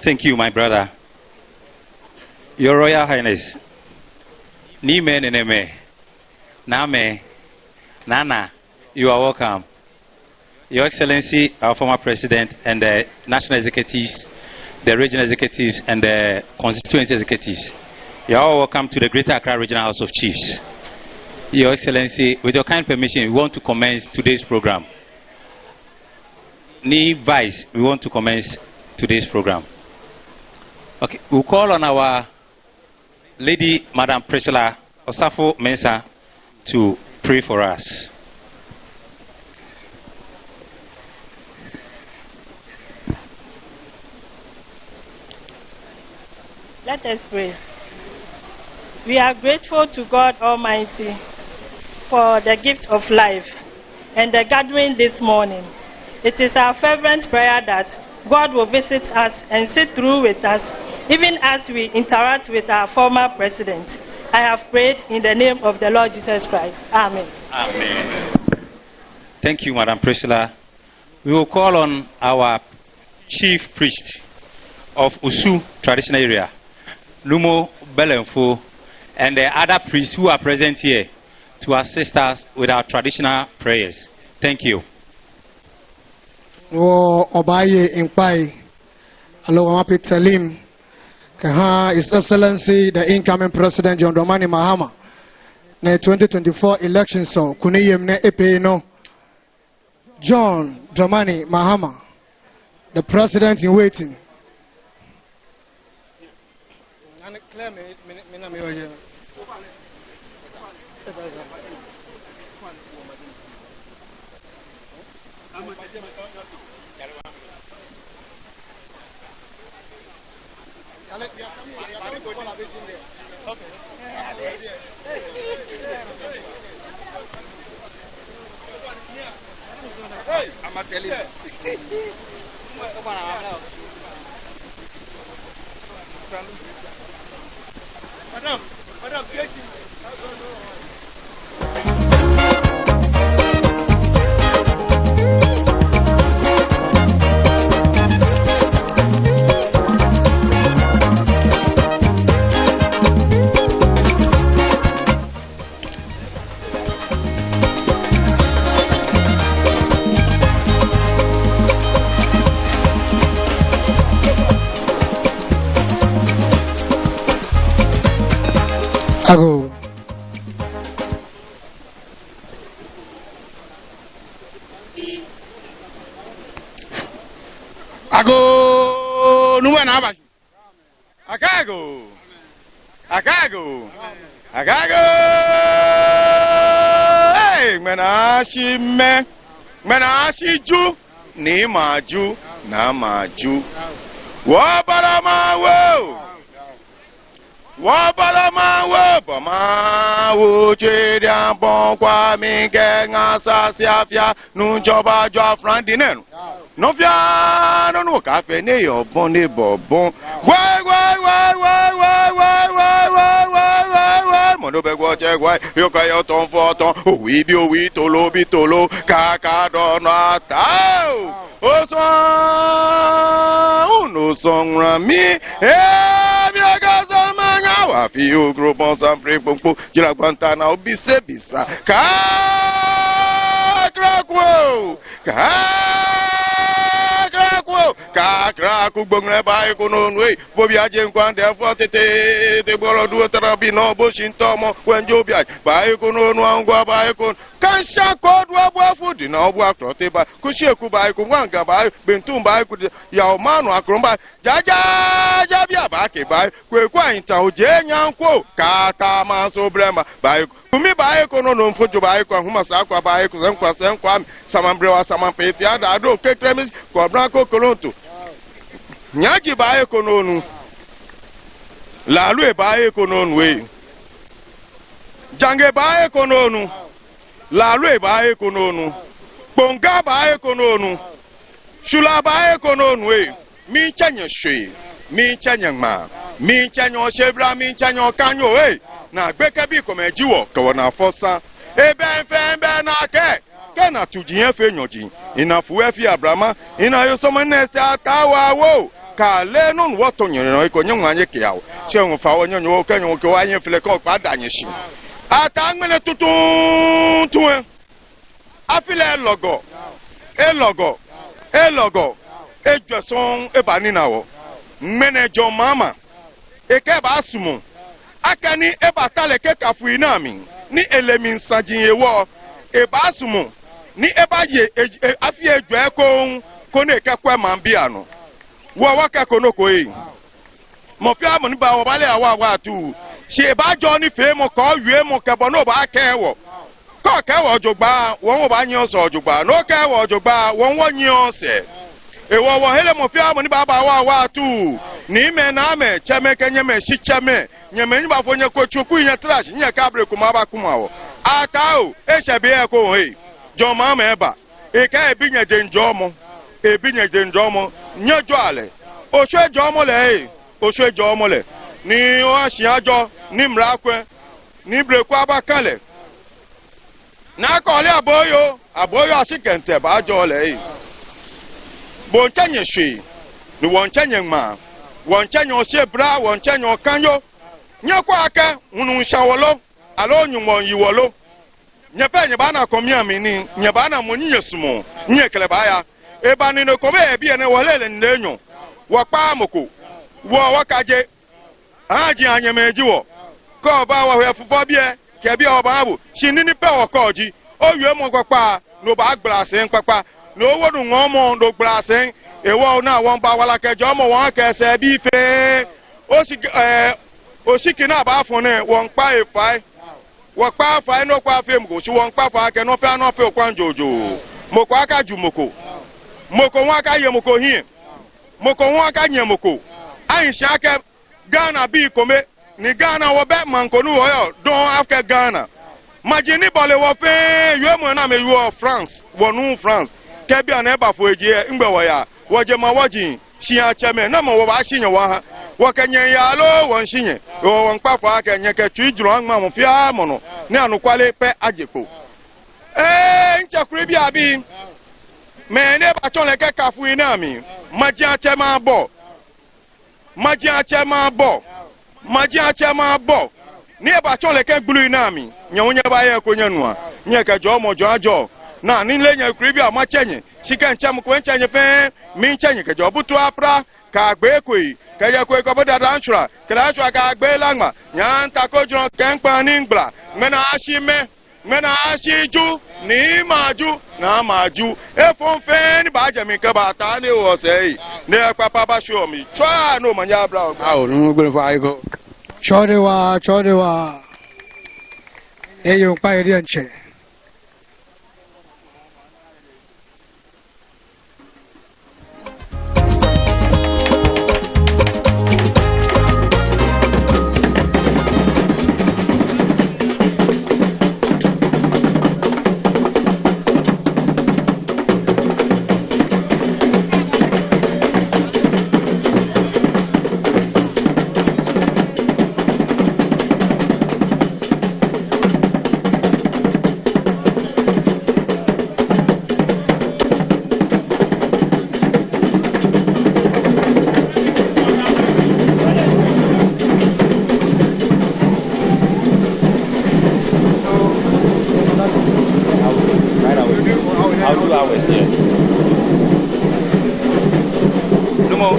Thank you, my brother. Your Royal Highness. Nime Neneme. Name. Nana. You are welcome. Your Excellency, our former President, and the national executives, the regional executives, and the constituency executives. You are all welcome to the Greater Accra Regional House of Chiefs. Your Excellency, with your kind permission, we want to commence today's program. Ni Vice, we want to commence today's program. Okay, we'll call on our Lady Madam Priscilla Osafo Mensah to pray for us. Let us pray. We are grateful to God Almighty for the gift of life and the gathering this morning. It is our fervent prayer that God will visit us and sit through with us, even as we interact with our former president. I have prayed in the name of the Lord Jesus Christ. Amen. Amen. Thank you, Madam Priscilla. We will call on our chief priest of Usu traditional area, Lumo Belenfo, and the other priests who are present here to assist us with our traditional prayers. Thank you. Obaye Impai, Aloha Pitalim, Kaha, His Excellency, the incoming President John Dramani Mahama, the 2024 election so Kuniyemne Epeno, John Dramani Mahama, the President in waiting. Madam, Ago. Ago, nuwa na abashi. Akago. Akago. Akago. Hey, menashi me. Menashi ju. Ni maju. Na maju. Wabarama wo. Wabarama wo. Bama wo chedia bon kwa minke ngasa siafia. Nunjoba jwa frandinenu. No fia no cafe ne yo bon ne bobon. Why mono be go che why yo ka yo ton fo ton o wi bi o wi tolo bi tolo ka do na ta o so uno son rami e bi ga so manya wa fi o gro bon san free pompo jira kwanta na obi se bisa ka krakwo Kakra kubongle ba ikono nwe bobi aje nkwan de fo tete te boro du terabi no bo shintomo wenjo bia ba ikono nu angwa ba ikono kansha kodu abuafu di na obu akro te ba kusheku ba iko wanga ba bentum ba iko ya o manu akromba jaja bia ba ke ba kwekwa inta oje nyanko kata ma so brema ba iko umi ba ikono no mfojo ba iko ahuma sa akwa ba iko senkwa samambrewa samampeti ada ado kekremis ko branko kolonto nyaji ba iko nonu lalu e ba iko nonu we jange ba iko nonu lalu e ba iko nonu bonga ba iko nonu shula ba iko nonu we mi chanye shwe mi chanye ma mi chanye shebra mi chanye kanyo we na gbeke bi ko mejiwo ko na fosa ebe mfe na ke na tujiye fe nyoji ina fuwe fi abrama ina yo somo neste atawa wo ka le no woto nyo no ko nyo anye kiawo se on fa wo nyo ka nyo ko anye fle ko pa danye shi ata ngene tutun tuwe afile logo ejweson ebani na wo manager mama eke ba asumu akani eba tale ke kafu inami ni elemin sajin ewo eba asumu ni eba ye afi ejwe ko na eke kwa mambia no wo waka kono ko yi mo fi amu ni ba wo bale awa atu se ba jo ni fe mo ko wie mo ke bo no ba ke wo ko ke wo jogba won wo ba yin so jogba no ke wo jogba won wo yin ose ewo wo hele mo fi amu ni baba awa atu ni me na me cheme kenye me shi cheme nyeme ni ba fo nye ko chuku nya trash nya kabre kuma ba kuma wo aka o e se bi e ko he jo ma me ba e ka e bi nya jenjo mo nya jo ale o se jo mo le ni o asi ajo ni mrakwe ni breku abakale na ko le aboyo asikente ba jo le bo ntanye hwe ni won ntanye ma won ntanye o se bra won ntanye o kanyo nya kwa aka hunu nshawolo alo nyumo yiwolo nya pe nya ba na komia mi ni nya ba na mo nyi yesumo nya kele ba ya e ba ni no ko be bi ene wolele nenyo wo pa moko wo wakaje aji anya meji wo ko ba wa hwe fufo bie ke bia o ba bu shinini pe wo ko ji o yue mo papa no ba gbra papa no wodu ngomo do gbra sen ewo na won ba wala ke jo mo won ke se bi fe o siki na ba fun ne won pa efai wo pa fa no pa fe mo so won pa fa ke no fe no fe okwan jojo moko aka ju moko won aka ye moko hin moko won aka nye moko ayin shake Ghana bi kome ni Ghana wo be mankonu wo yo don after Ghana majini bole wo fe yemo na me yo France wonu France ke bia na eba fo eje ngbe wo ya wo je ma woji shia cheme na mo wo ba shinye wa ha wo kenye ya lo won shinye wo won pa fo aka nye ke tu juro anma mo fia mo no ni anu kwale pe ajepo nchakure bia bi me ne ba chon le ke kafu ina mi maji achema bo maji achema bo ni eba chon le ke gbulu ina mi nyawunya ba ye ko nyanua nye ka jo mo jo ajo na ni le nya kuri bi ama chenye shika nchem ko nchenye fe mi chenye ka jo butu apra ka gbe koi ka ye koi ko boda danchura ka gbe langma nya nta ko jo kenpa ni ngbla mena ashiju ni maju na maju efon fe ni ba je mi ke ba ta ni o se ni papa ba show mi twa no manya bra o nu gbe fa iko chodewa eyo pa eri enche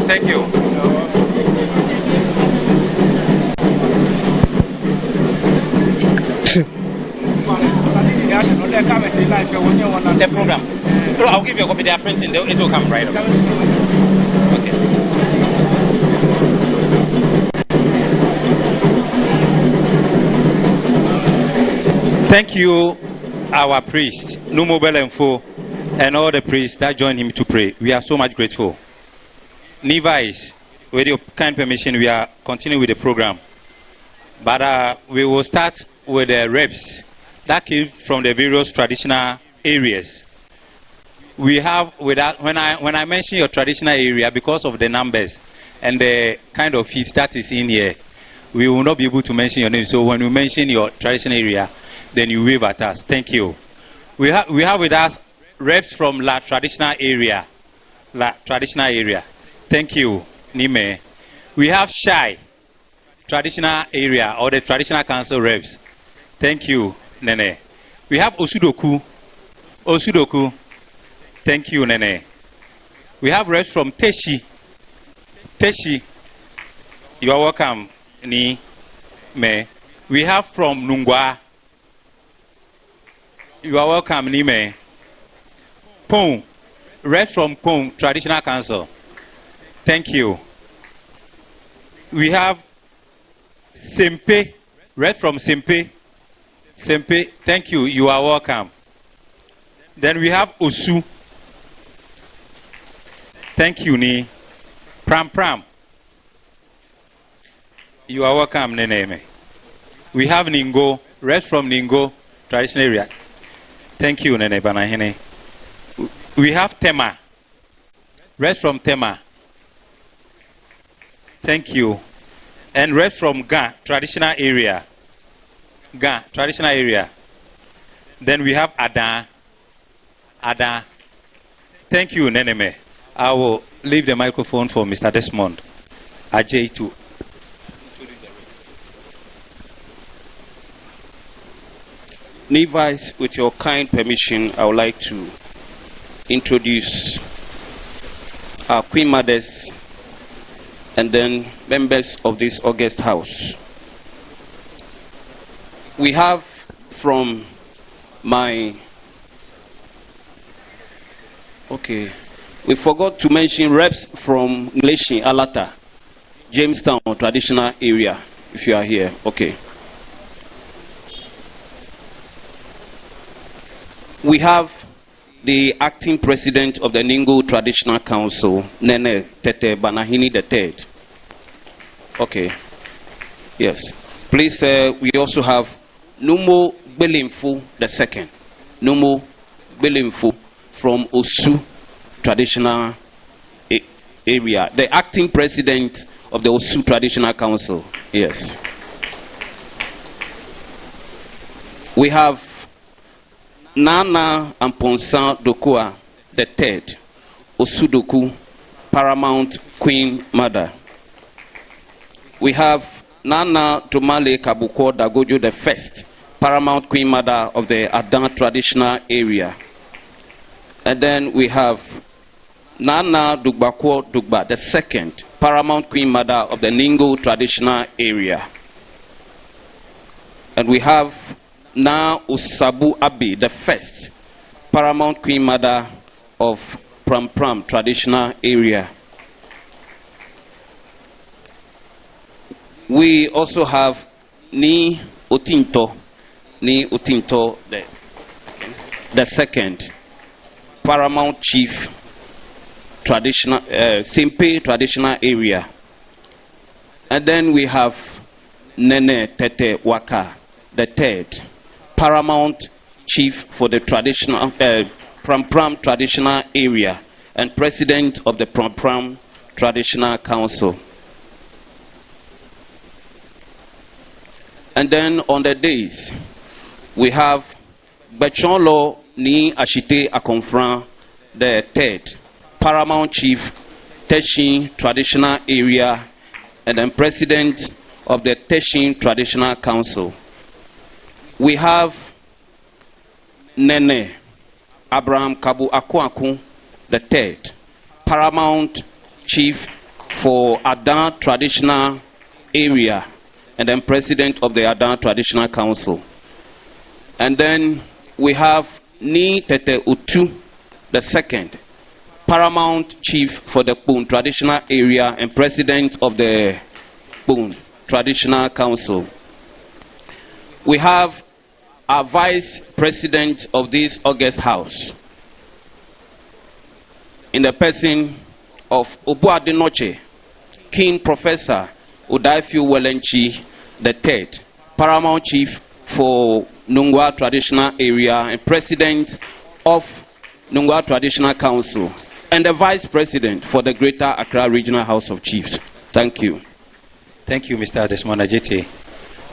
Thank you. The program. So I'll give you a copy. They are printing. It will come right up. Okay. Thank you, our priest, Numo Belenfo, and all the priests that joined him to pray. We are so much grateful. Levi's, with your kind permission, we are continuing with the program. But we will start with the reps that came from the various traditional areas. We have, when I mention your traditional area, because of the numbers and the kind of heat that is in here, we will not be able to mention your name. So when we mention your traditional area, then you wave at us. Thank you. We have with us reps from La traditional area. Thank you. Nime. We have Shai, traditional area or the traditional council reps. Thank you, Nene. We have Osudoku. Osudoku. Thank you, Nene. We have reps from Teshi. Teshi. You are welcome, Ni Me. We have from Nungwa. You are welcome, Ni Me. Pong. Reps from Pong, traditional council. Thank you. We have Sempe. Reps from Sempe. Sempe, thank you. You are welcome. Then we have Osu. Thank you, Ni. Pram Pram. You are welcome, Nene. We have Ningo. Reps from Ningo, traditional area. Thank you, Nene Banahene. We have Tema. Reps from Tema. Thank you. And reps from Ga, traditional area. Ga, traditional area. Then we have Ada. Ada. Thank you, Neneme. I will leave the microphone for Mr. Desmond. Ajay too. Levites, with your kind permission, I would like to introduce our Queen Mothers and then members of this August House. We have from my... Okay. We forgot to mention reps from Ngleshin, Alata, Jamestown, traditional area, if you are here. Okay. We have the acting president of the Ningo Traditional Council, Nene Tete Banahini III. Okay. Yes. Please, we also have Numo Belimfu II. Numo Belimfu from Osu Traditional area. The acting president of the Osu Traditional Council. Yes. We have Nana Amponsa Dokua III, Osudoku, Paramount Queen Mother. We have Nana Tomale Kabuko Dagojo I, Paramount Queen Mother of the Adan Traditional area. And then we have Nana Dugbakwo Dugba II, Paramount Queen Mother of the Ningo Traditional area. And we have Na Usabu Abi I, Paramount Queen Mother of Pram Pram Traditional area. We also have Ni Otinto the second, Paramount Chief Traditional Simpe Traditional area. And then we have Nene Tete Waka the third, Paramount Chief for the traditional Pram Pram Traditional area and President of the Pram Pram Traditional Council. And then on the days, we have Bechonlo Ni Ashite Akonfran the third, Paramount Chief, Teshin Traditional area and then President of the Teshin Traditional Council. We have Nene Abraham Kabu Akwaku the third, Paramount Chief for Adan Traditional area and then President of the Adan Traditional Council. And then we have Ni Tete Utu the second, Paramount Chief for the Pun Traditional area and President of the Pun Traditional Council. We have our Vice President of this August House in the person of Obuade Noche, King Professor Udaifiu Welenchi the third, Paramount Chief for Nungwa Traditional area and President of Nungwa Traditional Council and the Vice President for the Greater Accra Regional House of Chiefs. Thank you. Thank you, Mr. Desmond Ajete.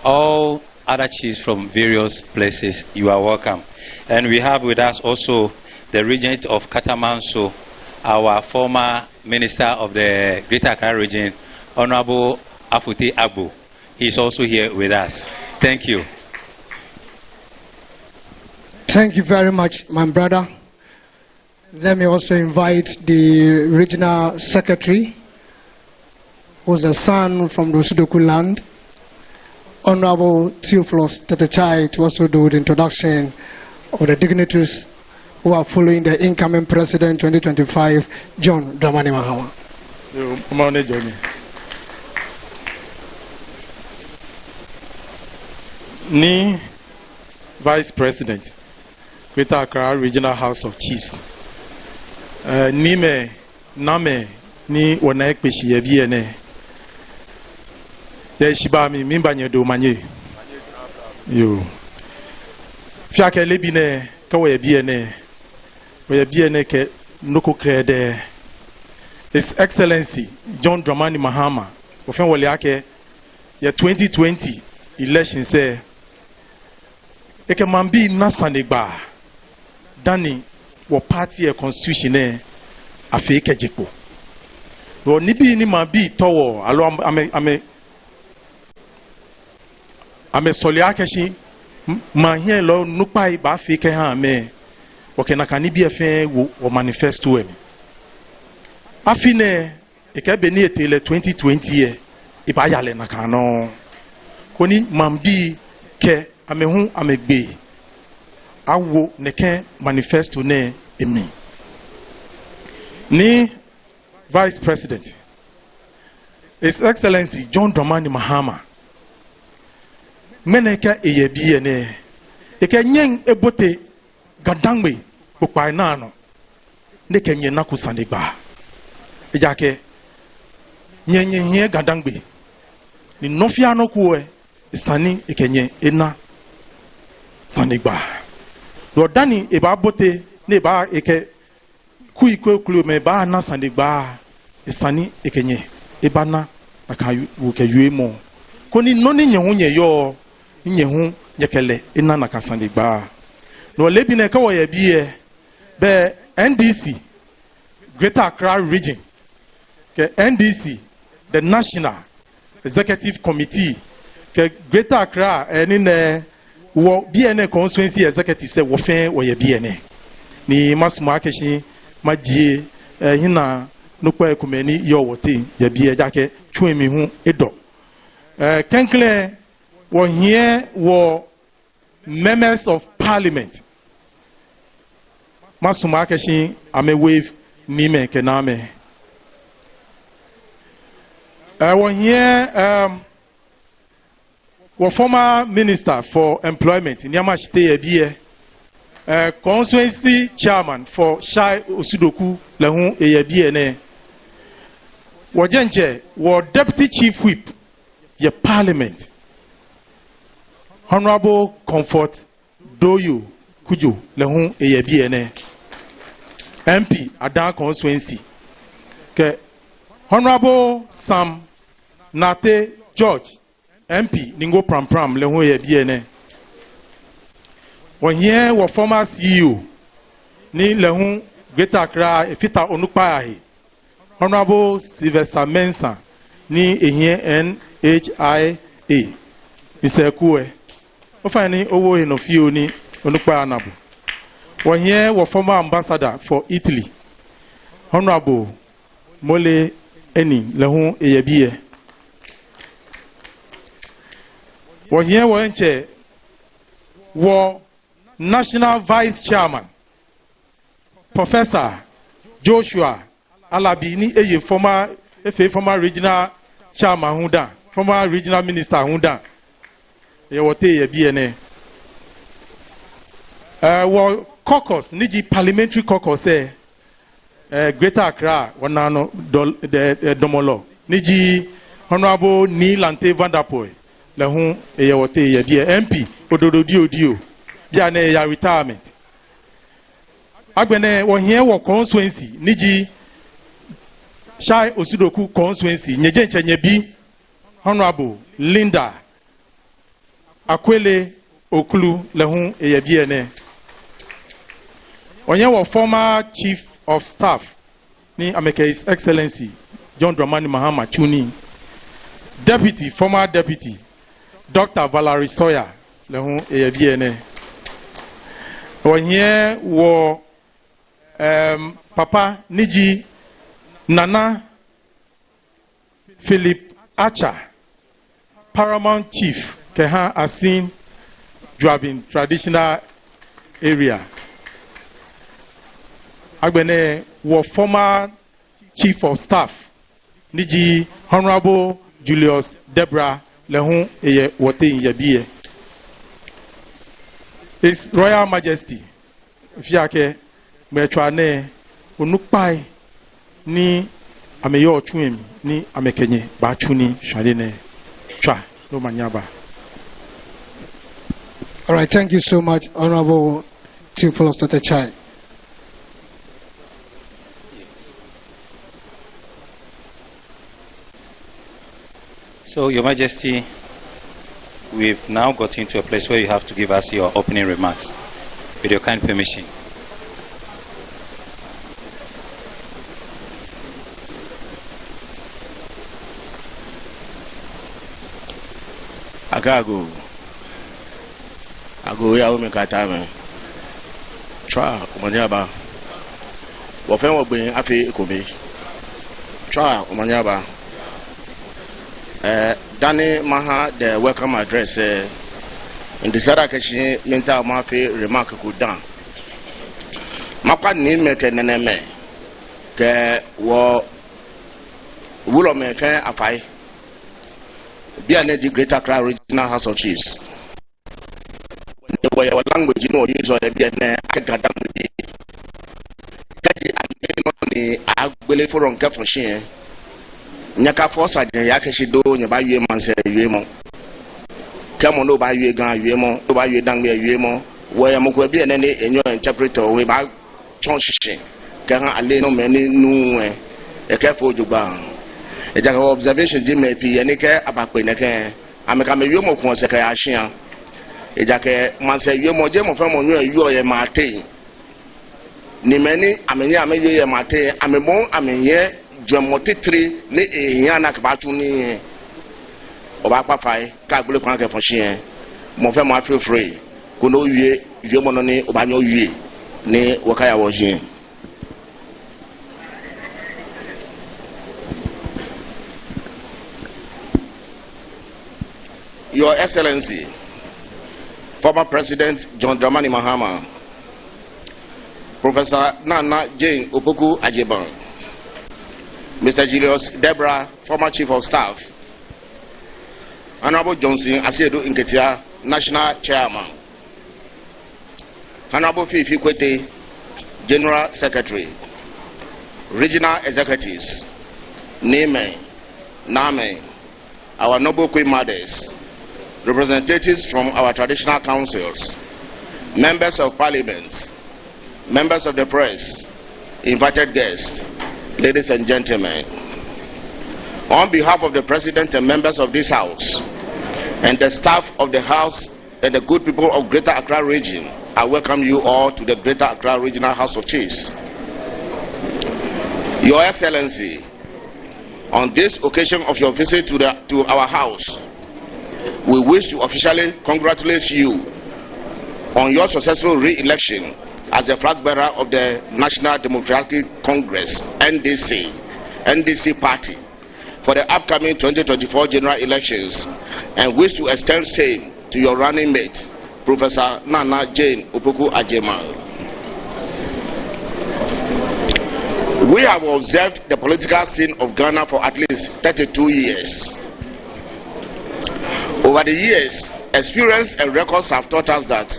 All other chiefs from various places, you are welcome. And we have with us also the regent of Katamanso, our former Minister of the Greater Accra Region, Honorable Afuti Abu. He is also here with us. Thank you. Thank you very much, my brother. Let me also invite the regional secretary, who's a son from the Osudoku land, Honorable Theophilus Tetechai, to also do the introduction of the dignitaries who are following the incoming president 2025, John Dramani Mahama. Ni Vice President, Greater Accra Regional House of Chiefs. Ni me name ni wana ekpeshi yebi ene. Ye shiba mi mimba nyedo manye. Yo. Fiake lebi ne kawe yebi ene. Yebi ene ke noko krede. His Excellency John Dramani Mahama. Ofen wale yake ya 2020 election say eke mambi nasanegba dani wo party e constitution e afeke jepo wo nibi ni mambi towo alo ame soli akeshi ma hie lo nupa iba afeke ha me wo kenaka ni bi efe wo manifesto e afine eke be ni etele 2020 e iba yale naka no koni mambi ke amehu amegbe awo neke manifesto ne emi ni Vice President His Excellency John Dramani Mahama meneka eyebi ene eke nyen ebote gadangbe popai na no ne kenye na kusanegba ejake nyenye hie gadangbe ni nofia no kuwe isani ekenye ena sanigba rodani eba bote ne ba eke kuikwe kulu me ba na sanigba isani ekenye eba na aka wuke yuemo koni noni nyehu nyeyo nyehu nyekele ena na kasanigba no lebi na kawo ye biye be NDC Greater Accra Region ke NDC the National Executive Committee ke Greater Accra eni ne wo BNA constituency executive say wo fen wo ye BNA ni masuma akeshi magie hina nokwa ekumeni yo wote ye bie jake twemi hu edo kenkle wo here wo members of parliament masuma akeshi ame wave ni me kename wo here former Minister for Employment, Nyamashite Ebie, constituency chairman for Shai Osudoku, Lehun Eyebie, Wajenje, Deputy Chief Whip, ye Parliament, Honorable Comfort Doyo Kujo, Lehun Eyebie, MP, Adan constituency, Honorable Sam Nate George, MP Ningo Pram Pram Leho ye BNA. When here were former CEO ni Lehu Greater Accra Efita Onukpa Honorable Sylvester Mensah ni ehie NHIA Isekue. Ofani owo enofio ni Onukpa Anabu. When here were former ambassador for Italy Honorable Mole Eni Lehu Eyebie. When here were National Vice Chairman Professor Joshua Alabini, a former regional chairman Hunda, former regional minister Hunda. Yewote BNA. Caucus, Niji parliamentary caucus, Greater Accra, Wanano Domolo, Niji Honorable Nilante Vanderpool. Lehun eyewote ye MP ododo dio bia na ya retirement agbene wo hie wo constituency niji Shai Osudoku constituency nyeje bi Honorable Linda Akwele Okulu lehun eyebie ne onye wo former chief of staff ni ameke His Excellency John Dramani Mahama Chuni, former deputy Dr. Valerie Sawyer lehu eyebiene. Here wo Papa Niji Nana Philip Archer, Paramount Chief Keha Asin Driving Traditional Area. Agbene wo former Chief of Staff Niji Honorable Julius Debra lehu eye wote yebie. His Royal Majesty Fiake Metwane Unupai ni ameyo chuemi ni amekenye ba chuni shaline cha no manyaba. All right, thank you so much, Honorable Theophilus Chai. So, Your Majesty, we've now got into a place where you have to give us your opening remarks, with your kind permission. Ago ya ome katame twa omanyaba wo fen wo gbe afi ekomi twa omanyaba Danny Maha the welcome address in the Sara Kashi mental mafi remark ku dan mapa ni meke neneme ke wo wulo meke afai bia na the Greater Accra Regional House of Chiefs the way our language you know use or bia na agadan bi kati ani agbele foron ka foshin nyaka force agen ya keshi do nya ba yue manse yue mo kemo no ba yue gan yue mo no ba yue dan yue mo wo ya mo ko bia na ne enyo interpreter we ba chon shishin ka han ale no me ni nu e ka fo jugba e ja ka observation di me pi ene ke abape ne ke ameka me yue mo ko se ka ya hia e ja ke manse yue mo je mo fa mo nyu yue ye ma te ni meni amenya ameye ye ma te amebo amenye Dramotitri ni eyana kabatu ni oba pafai ka gbole kan ke fonsin mo fe mo feel free ko no wie mo no ni oba nyo wie ni wakaya wo hin. Your Excellency, former President John Dramani Mahama, Professor Nana Jane Opoku Ajeban, Mr. Julius Debra, former Chief of Staff, Honorable Johnson Asiedu Nketia, National Chairman, Honorable Fifi Kwete, General Secretary, Regional Executives, Neme, Name, our noble Queen Mothers, representatives from our traditional councils, members of parliament, members of the press, invited guests, ladies and gentlemen. On behalf of the President and members of this House, and the staff of the House and the good people of Greater Accra Region, I welcome you all to the Greater Accra Regional House of Chiefs. Your Excellency, on this occasion of your visit to our house, we wish to officially congratulate you on your successful re-election as the flag bearer of the National Democratic Congress, NDC party, for the upcoming 2024 general elections, and wish to extend same to your running mate, Professor Nana Jane Opoku Ajeman. We have observed the political scene of Ghana for at least 32 years. Over the years, experience and records have taught us that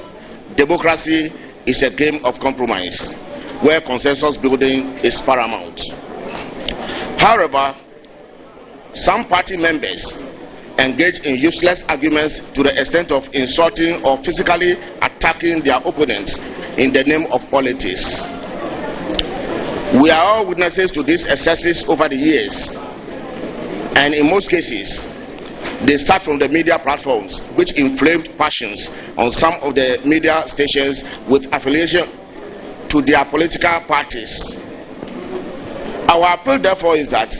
democracy is a game of compromise, where consensus building is paramount. However, some party members engage in useless arguments to the extent of insulting or physically attacking their opponents in the name of politics. We are all witnesses to these excesses over the years, and in most cases, they start from the media platforms, which inflamed passions on some of the media stations with affiliation to their political parties. Our appeal, therefore, is that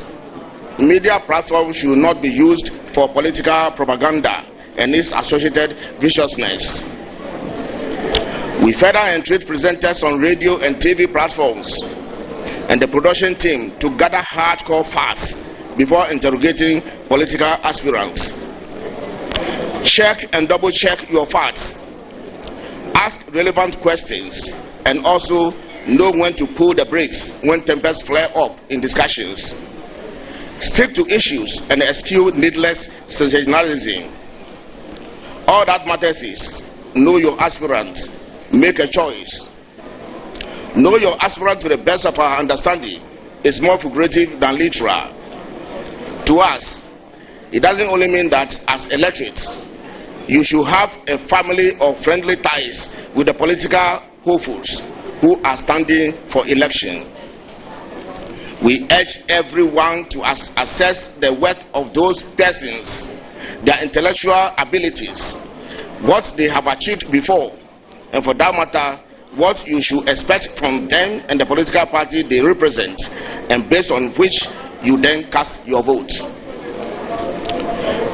media platforms should not be used for political propaganda and its associated viciousness. We further entreat presenters on radio and TV platforms and the production team to gather hardcore facts before interrogating political aspirants. Check and double check your facts. Ask relevant questions and also know when to pull the brakes when tempers flare up in discussions. Stick to issues and eschew needless sensationalism. All that matters is know your aspirant, make a choice. Know your aspirant to the best of our understanding is more figurative than literal. To us, it doesn't only mean that as electorates, you should have a family of friendly ties with the political hopefuls who are standing for election. We urge everyone to assess the worth of those persons, their intellectual abilities, what they have achieved before, and for that matter, what you should expect from them and the political party they represent, and based on which you then cast your vote.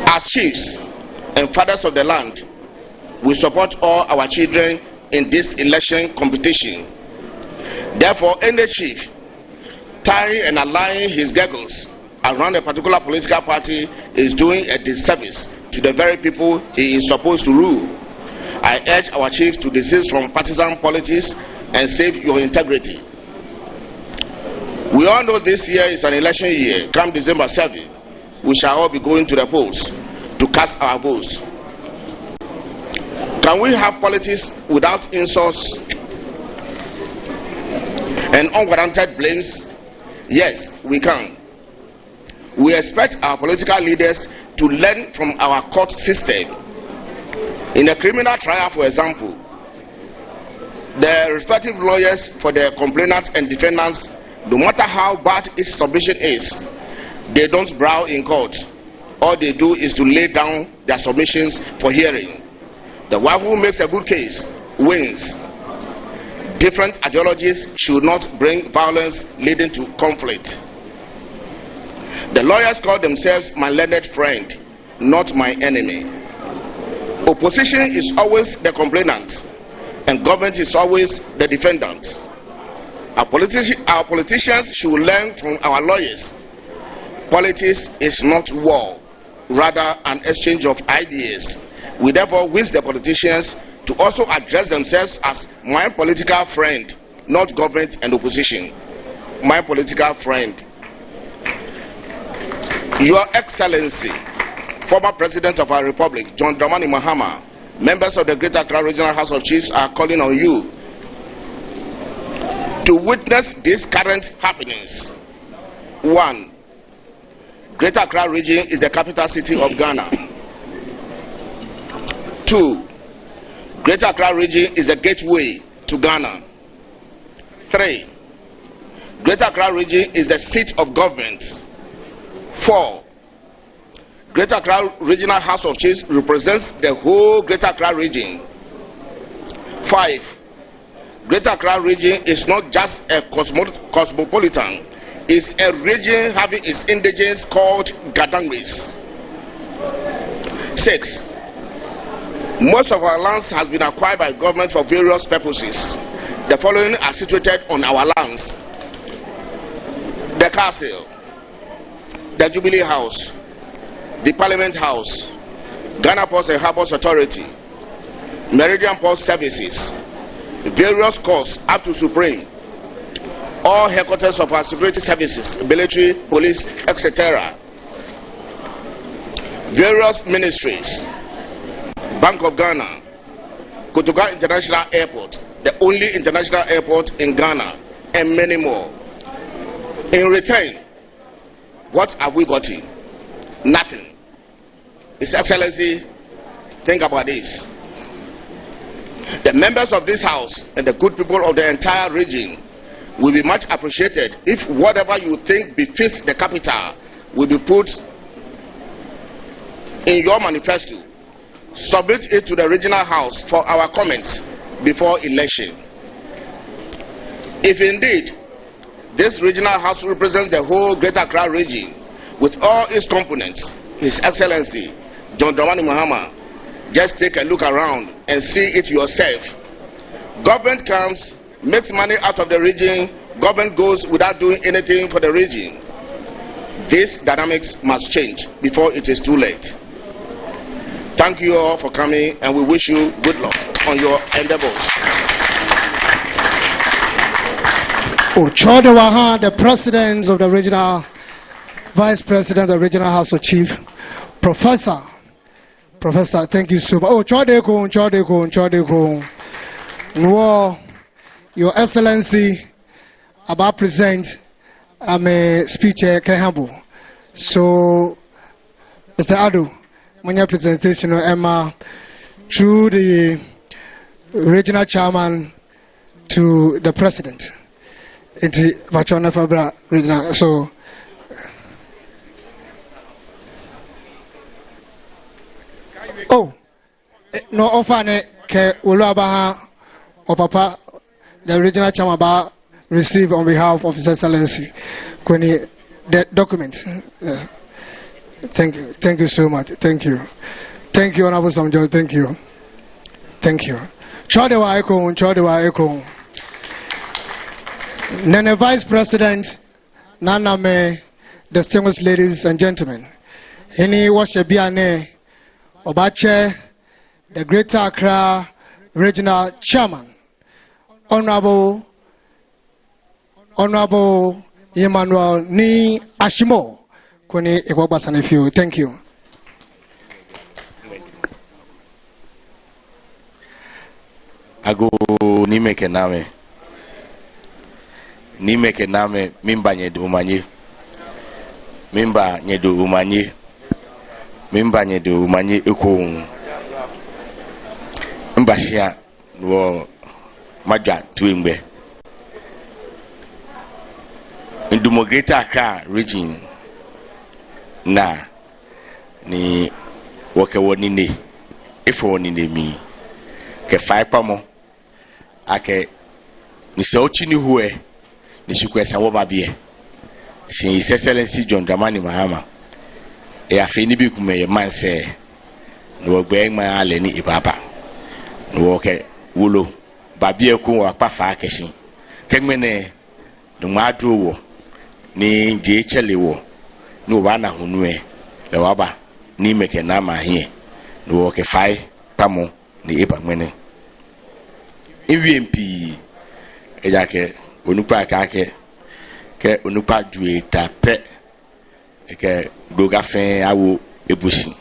As chiefs and fathers of the land, we support all our children in this election competition. Therefore, any chief tying and aligning his giggles around a particular political party is doing a disservice to the very people he is supposed to rule. I urge our chiefs to desist from partisan politics and save your integrity. We all know this year is an election year. Come December 7, we shall all be going to the polls to cast our votes. Can we have politics without insults and unwarranted blames? Yes, we can. We expect our political leaders to learn from our court system. In a criminal trial, for example, the respective lawyers for the complainants and defendants, no matter how bad its submission is, they don't brow in court. All they do is to lay down their submissions for hearing. The one who makes a good case wins. Different ideologies should not bring violence leading to conflict. The lawyers call themselves my learned friend, not my enemy. Opposition is always the complainant, and government is always the defendant. Our politicians should learn from our lawyers. Politics is not war, rather an exchange of ideas. We therefore wish the politicians to also address themselves as my political friend, not government and opposition. My political friend. Your Excellency, former President of our Republic, John Dramani Mahama, members of the Greater Accra Regional House of Chiefs are calling on you to witness these current happenings. 1. Greater Accra region is the capital city of Ghana. 2. Greater Accra region is the gateway to Ghana. 3. Greater Accra region is the seat of government. 4. Greater Accra Regional House of Chiefs represents the whole Greater Accra region. 5. Greater Accra region is not just a cosmopolitan, it's a region having its indigenes called Gadangris. 6. Most of our lands has been acquired by government for various purposes. The following are situated on our lands: the castle, the Jubilee House, the Parliament House, Ghana Ports and Harbours Authority, Meridian Port Services, various courts up to Supreme, all headquarters of our security services, military, police, etc., various ministries, Bank of Ghana, Kotoka International Airport, the only international airport in Ghana, and many more. In return, what have we gotten? Nothing. His Excellency, think about this. The members of this house and the good people of the entire region will be much appreciated if whatever you think befits the capital will be put in your manifesto. Submit it to the regional house for our comments before election. If indeed This regional house represents the whole Greater Accra region with all its components. His Excellency, John Dramani Mahama, just take a look around and see it yourself. Government comes, makes money out of the region, government goes without doing anything for the region. This dynamics must change before it is too late. Thank you all for coming, and we wish you good luck on your endeavors. Dodowa, the president of the regional, vice president of the regional house of chief, Professor, thank you so much. Chodeko. No, Your Excellency, about present, I'm a speaker, Kehambo. So, Mr. Adu, when your presentation, Emma, through the regional chairman to the president. It's Vachona Fabra regional. So, no offer ke Uluabaha or Papa, the regional chairman receive on behalf of His Excellency Kweni the document. Thank you so much. Thank you, Honorable Samjo. Thank you. Chodewa Eko. Nene Vice President, Naname, distinguished ladies and gentlemen. Hini Washebiane Obache, the Greater Accra Regional Chairman, Honorable Emmanuel Ni Ashimo, Kuni Iwabasanefiu. Thank you. Ago nimeke name mimba nyedu umanyi uko mbashia wo maja tuimbe ndumo Greater Accra region na ni woke wonine ifo wonine mi ke faipa mo ake ni se ochini huwe ni shukwesa wo babie shi His Excellency John Dramani Mahama e afeni bi kume manse no gbe ma ale ni ibaba no woke wulo babie ku wa pafa akeshi kemene no madro wo ni je chelewo no wa na hunue le waba ni meke na ma hie no woke fai pamo ni iba mwene EVMP ejake onupa kake ke onupa dueta pe ke doga fen awo ebusi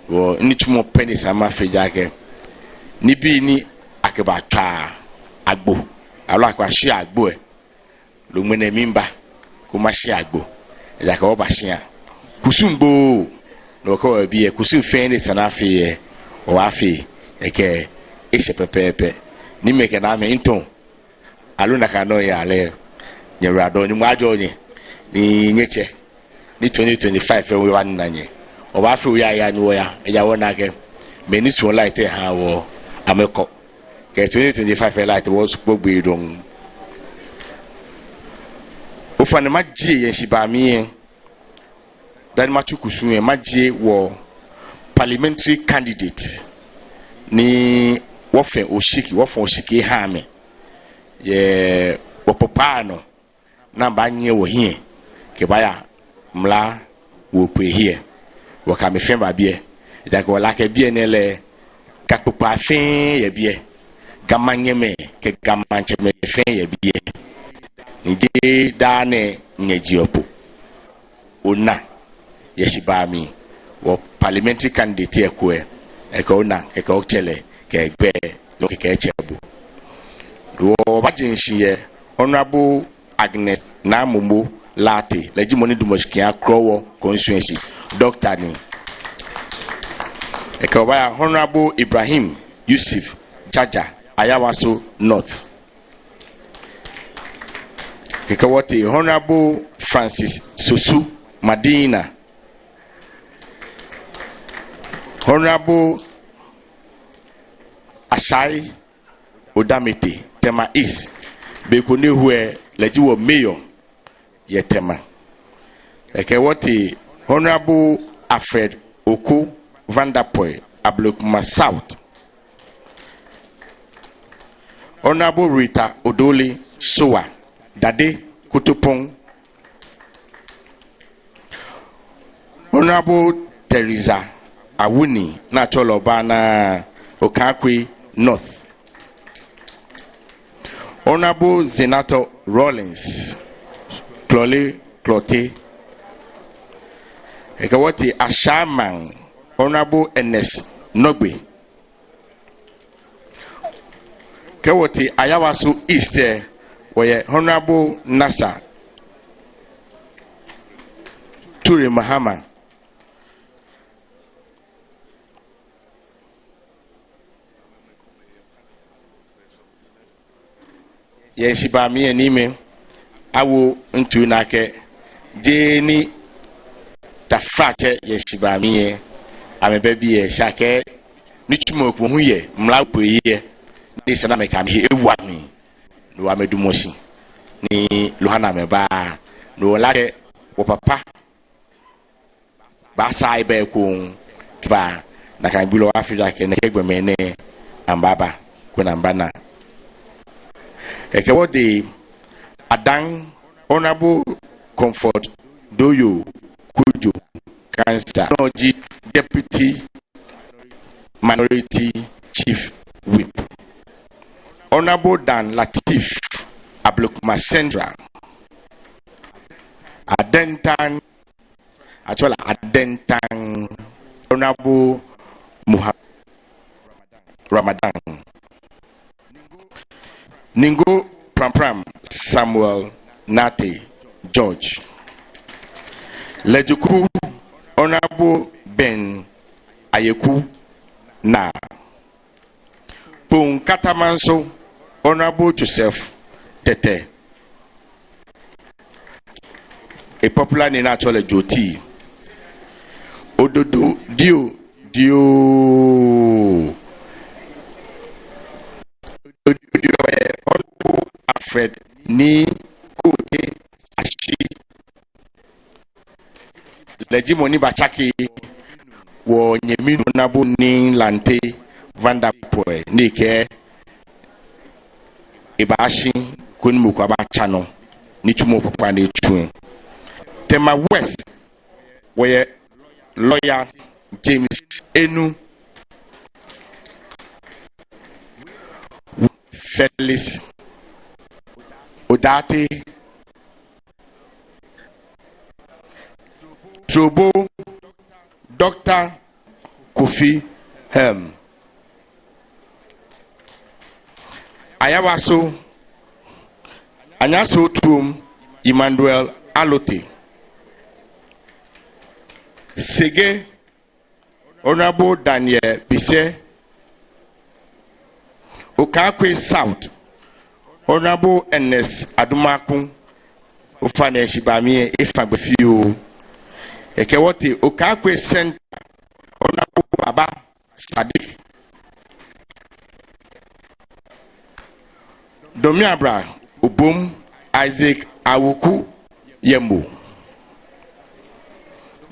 wo ni tumo peni sama fejake ni bi ni akeba ta agbo alo akwa shi agbo e lo mwene mimba ko ma shi agbo ejake wo ba shi a kusumbo no ko bi e kusu fen ni sanafi e o afi eke ishe pepepe ni meke na me inton aluna kano ya ale nyerado ni mwajo ni nyeche ni 2025 we wan nanye o ba fi ya ni wo ya wona ke meni so light ha wo ameko ke 2025 light wo gbogbo idon o fa ne maji yen shiba mi dan matukusu yen maji wo parliamentary candidate ni wofan oshiki ha me ye opopano na banye wo hie ke baya mla wo pe hie wo ka me fen ba bie da ko la ke bie ne le ka popa fen ye bie gamanye me ke gamanche me fen ye bie ndi da ne nyeji opo ona ye shibami wo parliamentary candidate ekwe ekona ekokchele kegbe lo kekechebu wo bajinshie Honorable Agnes Namumbo Lati lejimoni dumoshkia krowo constituency doctor ni ekobaya Honorable Ibrahim Yusuf Jaja Ayawaso North ekawati Honorable Francis Sosu Madina Honorable Shai Osudoku Tema East Bekone Hue lejiwo mayor yetema eke woti Honorable Alfred Oku Vanderpoel Ablokuma South, Honorable Rita Odoli Soa Dade Kutupong, Honorable Teresa Awuni Nacholo Bana Okakwe North, Honorable Zenato Rollins Clole Clote Ekawati Ashaman, Honorable Ernest Nogbe. Kawati Ayawasu East, where Honorable Nasa Ture Mahama. Yeshiba mi enime awo ntu nake jeni tafate yeshiba mi amebebi ye shake nichumo ku hu ye mlapo ye ni sana meka mi ewa mi no amedumoshi ni lohana meba no lake wo papa ba sai be ku ba na kan bilo afija ke ne kegbeme ne ambaba ku na mbana eke wodi Adang Honorable Comfort Doyo Kujo Cancer Technology Deputy Minority Chief Whip, Honorable Dan Latif Ablokuma Central, Adentan Honorable Muhammad Ramadan, Ningo Pram Samuel Nate George, Lejuku Honorable Ben Ayeku Na, Pung Katamanso Honorable Joseph Tete, a popular name actually Joti, Ododo Dio Alfred ni kote ashi lejimoni bachaki wo nyeminu nabu ni lante Vanderpoel ni ke ibashi kunimu kwa bachano ni chumo papa ni chuen tema west where lawyer James Enu Felix Odate Trobo Dr. Kofi Helm Ayawaso Anyaso Trum Emmanuel Alote Sege Honorable Daniel Bise Okakwe South Honorable Ernest Adumaku Ufane Shibami Ifagbefiu Ekewoti Okakwe Center Honorable Baba Sadiq Domiabra Ubum Isaac Awuku Yembo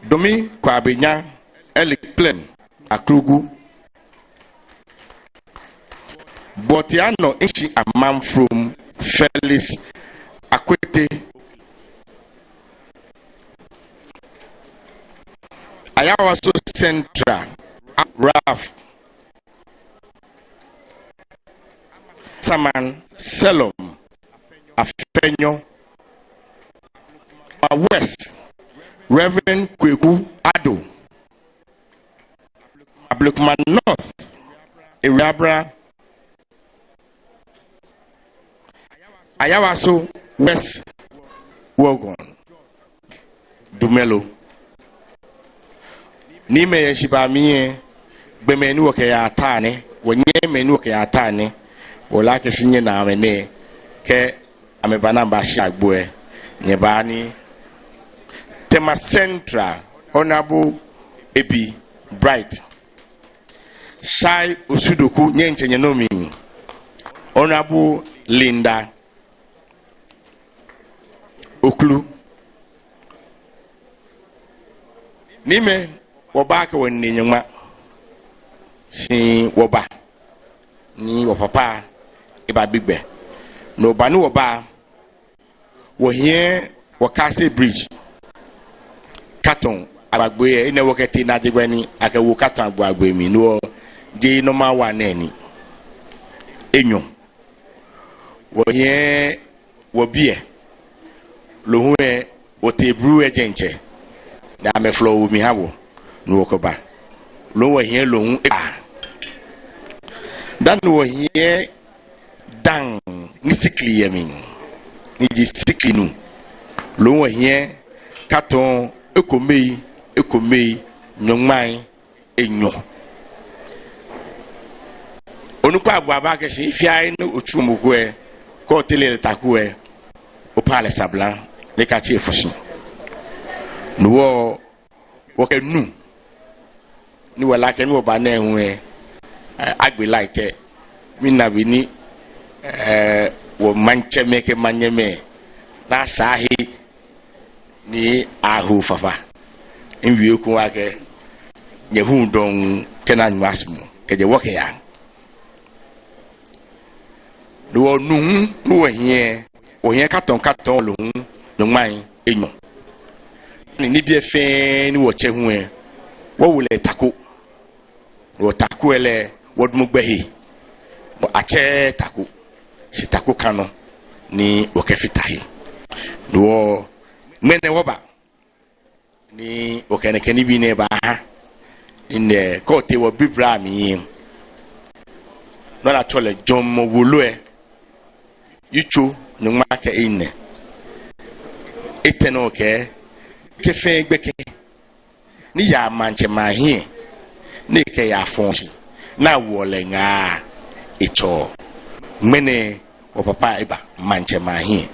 Domi Kwabenya Elik Plen Akrugu Botiano Ishi a man from Felix Akwete Ayawaso Central Raf Saman Selom Afenyo West Reverend Kweku Ado Ablokuma North Iriabra Ayawaso West Wogon Dumelo Nime Yeshibamiye Bemenu wake ya atane Wenye menu wake ya atane Wolake sinye na amene Ke amebana mbashi agbue Nyebani Tema Central Honorable Ebi Bright Shai Osudoku Nyenche Nyenomi Honorable Linda okulu nime woba ka wonni nyuma si woba ni wo papa iba bigbe no ba ni woba wo hie wo kase bridge katon abagbe ina woketi na digbani aka wo katon agbagbe mi no je no ma wa na ni enyo wo hie wo bie lohun e wo te bru ejenche na me flow wo mi hawo no wokoba lo wo hie lohun dan wo hie dan ni sikli yamin ni ji sikli nu lo wo hie katon ekomei nyongman enyo onukwa agba ke si fiai no otumugo e ko tele taku e o pale sablan le ka chi fosin no wo ke nu ni wala ke ni ba na ehun e agbe like mi na bi ni wo manche meke manyeme na sahi ni ahu fafa nwie ku ake nye hu don kenan masmu ke je woke ya do nu wo hie katon lo no man enyo ni bi efe ni wo che hu e wo wule tako ele wo dum gbehi wo ache tako si tako kano ni wo ke fitahi do mene woba ni okenekeni bi ne ba ha inde ko te wo bibra mi no na tole jomo wulu yuchu no ma ka inne eteno ke fe gbeke ni ya manche ma hi ni ke ya fonsi na wole nga echo mene o papa iba manche ma hi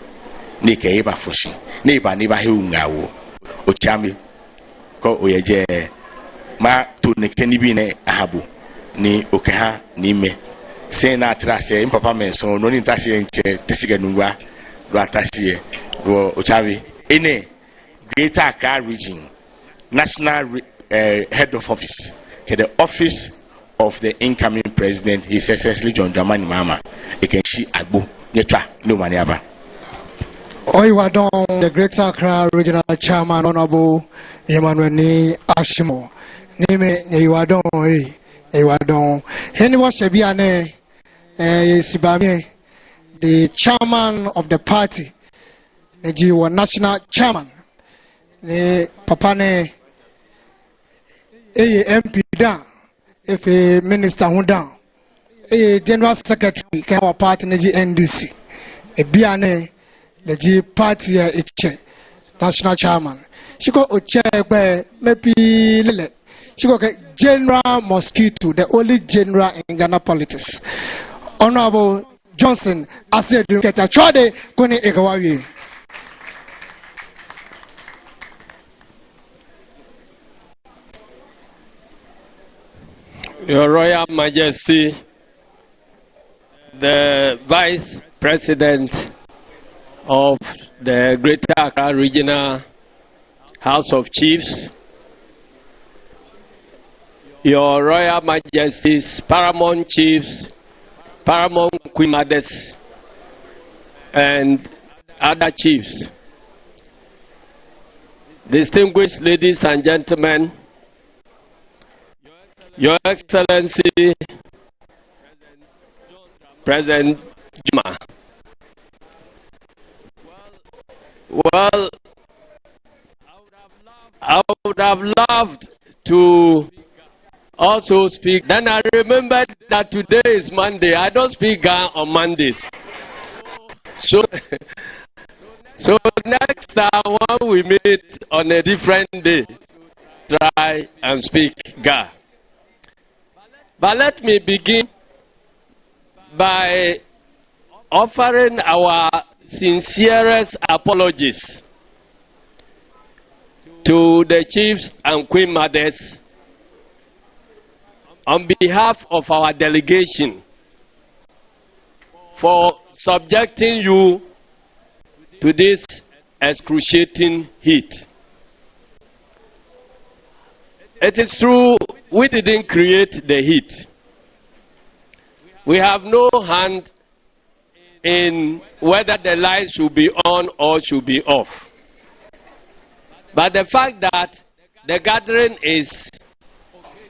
ni ke iba fosi ni ba he ungawo o chami ko oyeje ma to ne keni bi ne ahabu ni okeha ni me se na trase papa menso no ni tase nche tesiga nuwa do atase do o chami ene Greater Accra region national head of office the office of the incoming president His Excellency John Dramani Mahama ekenshi agbo netwa no mani aba Oiwadon, the Greater Accra Regional Chairman, Honorable Emmanuel Ni Ashimo. Name Oiwadon, Oiwadon. Henry Shabiane, Sibame, the chairman of the party, the national chairman, the Papane, MP down, if a minister down, a general secretary, our party, NDC, a Biane. The G party national chairman. She got a chair by maybe Lile. She got a general mosquito, the only general in Ghana politics. Honorable Johnson, I said, you get a trade, Kone Egawawi. Your Royal Majesty, the Vice President of the Greater Accra Regional House of Chiefs, Your Royal Majesty's Paramount Chiefs, Paramount Queen Mothers, and other chiefs, distinguished ladies and gentlemen, Your Excellency, President Juma. Well, I would have loved to also speak. Then I remembered that today is Monday. I don't speak Ga on Mondays. So next time when we meet on a different day, try and speak Ga. But let me begin by offering our sincerest apologies to the chiefs and queen mothers on behalf of our delegation for subjecting you to this excruciating heat. It is true we didn't create the heat. We have no hand in whether the lights should be on or should be off. But the fact that the gathering is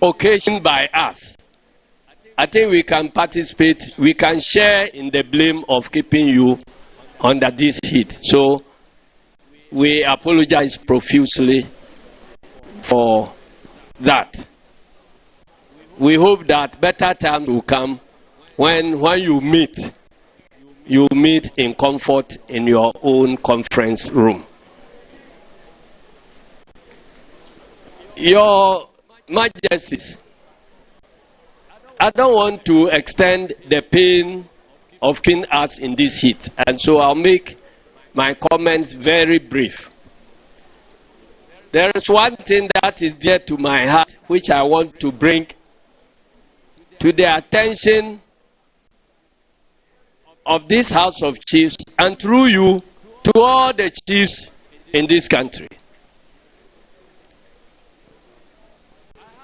occasioned by us, I think we can participate, we can share in the blame of keeping you under this heat. So we apologize profusely for that. We hope that better times will come when you meet in comfort in your own conference room. Your Majesties, I don't want to extend the pain of keeping us in this heat, and so I'll make my comments very brief. There is one thing that is dear to my heart which I want to bring to the attention of this House of Chiefs, and through you to all the chiefs in this country.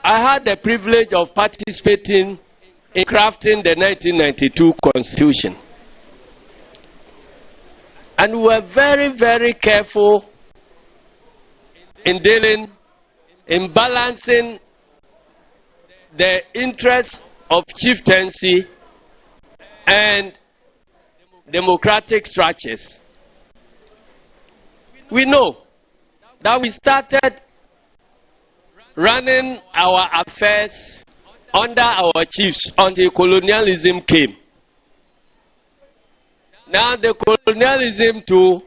I had the privilege of participating in crafting the 1992 Constitution. And we were very, very careful in dealing, in balancing the interests of chieftaincy and democratic structures. We know that we started running our affairs under our chiefs until colonialism came. Now the colonialism too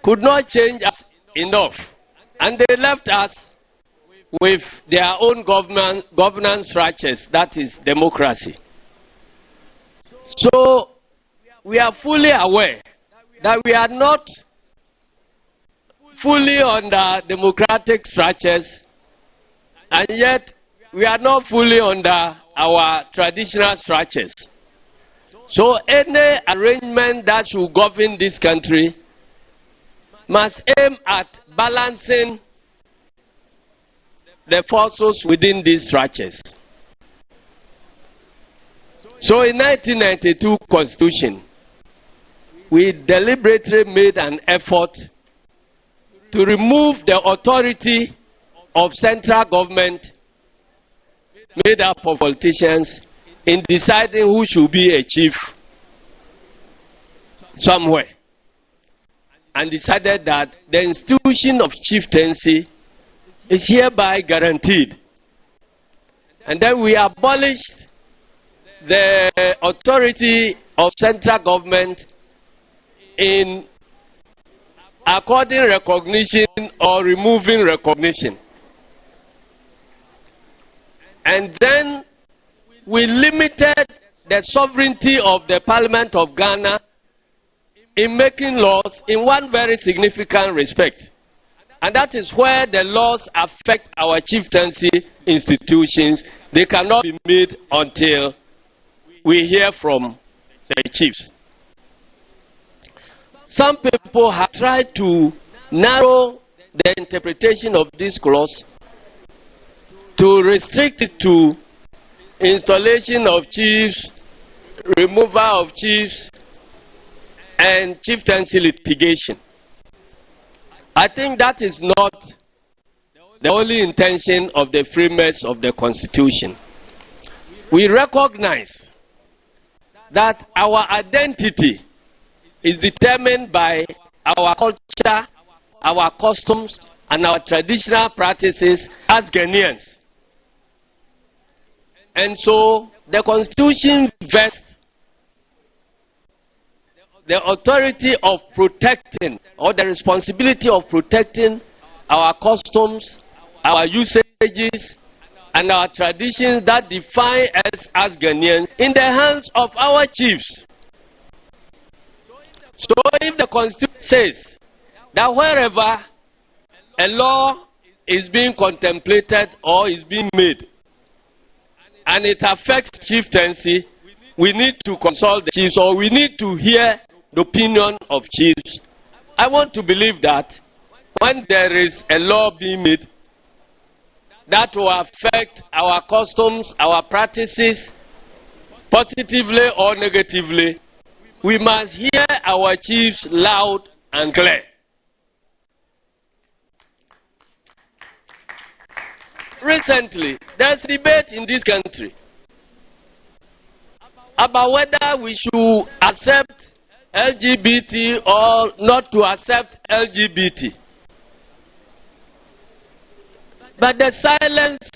could not change us enough, and they left us with their own governance structures, that is democracy. So we are fully aware that we are not fully under democratic structures, and yet we are not fully under our traditional structures. So any arrangement that should govern this country must aim at balancing the forces within these structures. So in 1992 Constitution, we deliberately made an effort to remove the authority of central government made up of politicians in deciding who should be a chief somewhere, and decided that the institution of chieftaincy is hereby guaranteed. And then we abolished the authority of central government in according recognition or removing recognition. And then we limited the sovereignty of the Parliament of Ghana in making laws in one very significant respect. And that is where the laws affect our chieftaincy institutions. They cannot be made until we hear from the chiefs. Some people have tried to narrow the interpretation of this clause to restrict it to installation of chiefs, removal of chiefs, and chieftaincy litigation. I think that is not the only intention of the framers of the Constitution. We recognize that our identity is determined by our culture, our customs, and our traditional practices as Ghanaians. And so the Constitution vests the authority of protecting, or the responsibility of protecting our customs, our usages, and our traditions that define us as Ghanaians in the hands of our chiefs. So if the Constitution says that wherever a law is being contemplated or is being made, and it affects chieftaincy, we need to consult the chiefs, or we need to hear the opinion of chiefs I want to believe that when there is a law being made that will affect our customs, our practices, positively or negatively, we must hear our chiefs loud and clear. Recently, there's a debate in this country about whether we should accept LGBT or not to accept LGBT. But the silence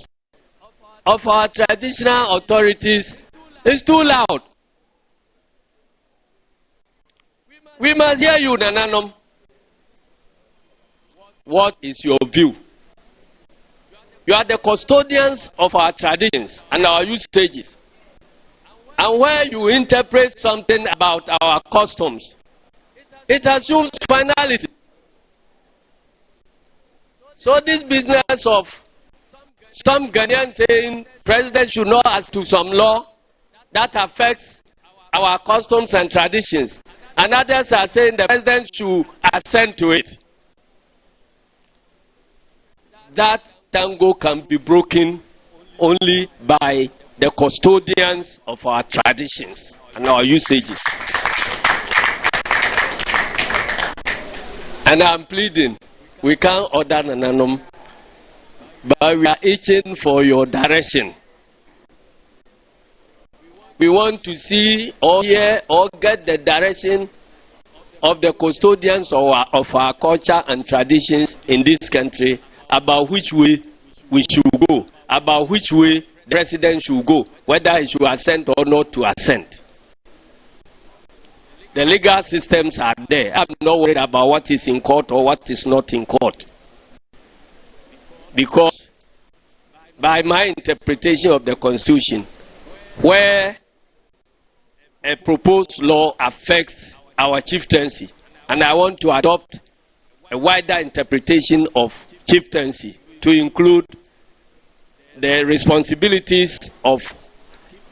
of our traditional authorities is too loud. We must hear you, Nananom. What is your view? You are the custodians of our traditions and our usages. And where you interpret something about our customs, it assumes finality. So this business of some Ghanaians saying president should not ask to some law that affects our customs and traditions, and others are saying the president should assent to it. That tango can be broken only by the custodians of our traditions and our usages. And I'm pleading, we can't order Nananom, but we are itching for your direction. We want to see or hear or get the direction of the custodians of our culture and traditions in this country about which way we should go, about which way the president should go, whether he should assent or not to assent. The legal systems are there. I'm not worried about what is in court or what is not in court. Because by my interpretation of the Constitution, where a proposed law affects our chieftaincy, and I want to adopt a wider interpretation of chieftaincy to include the responsibilities of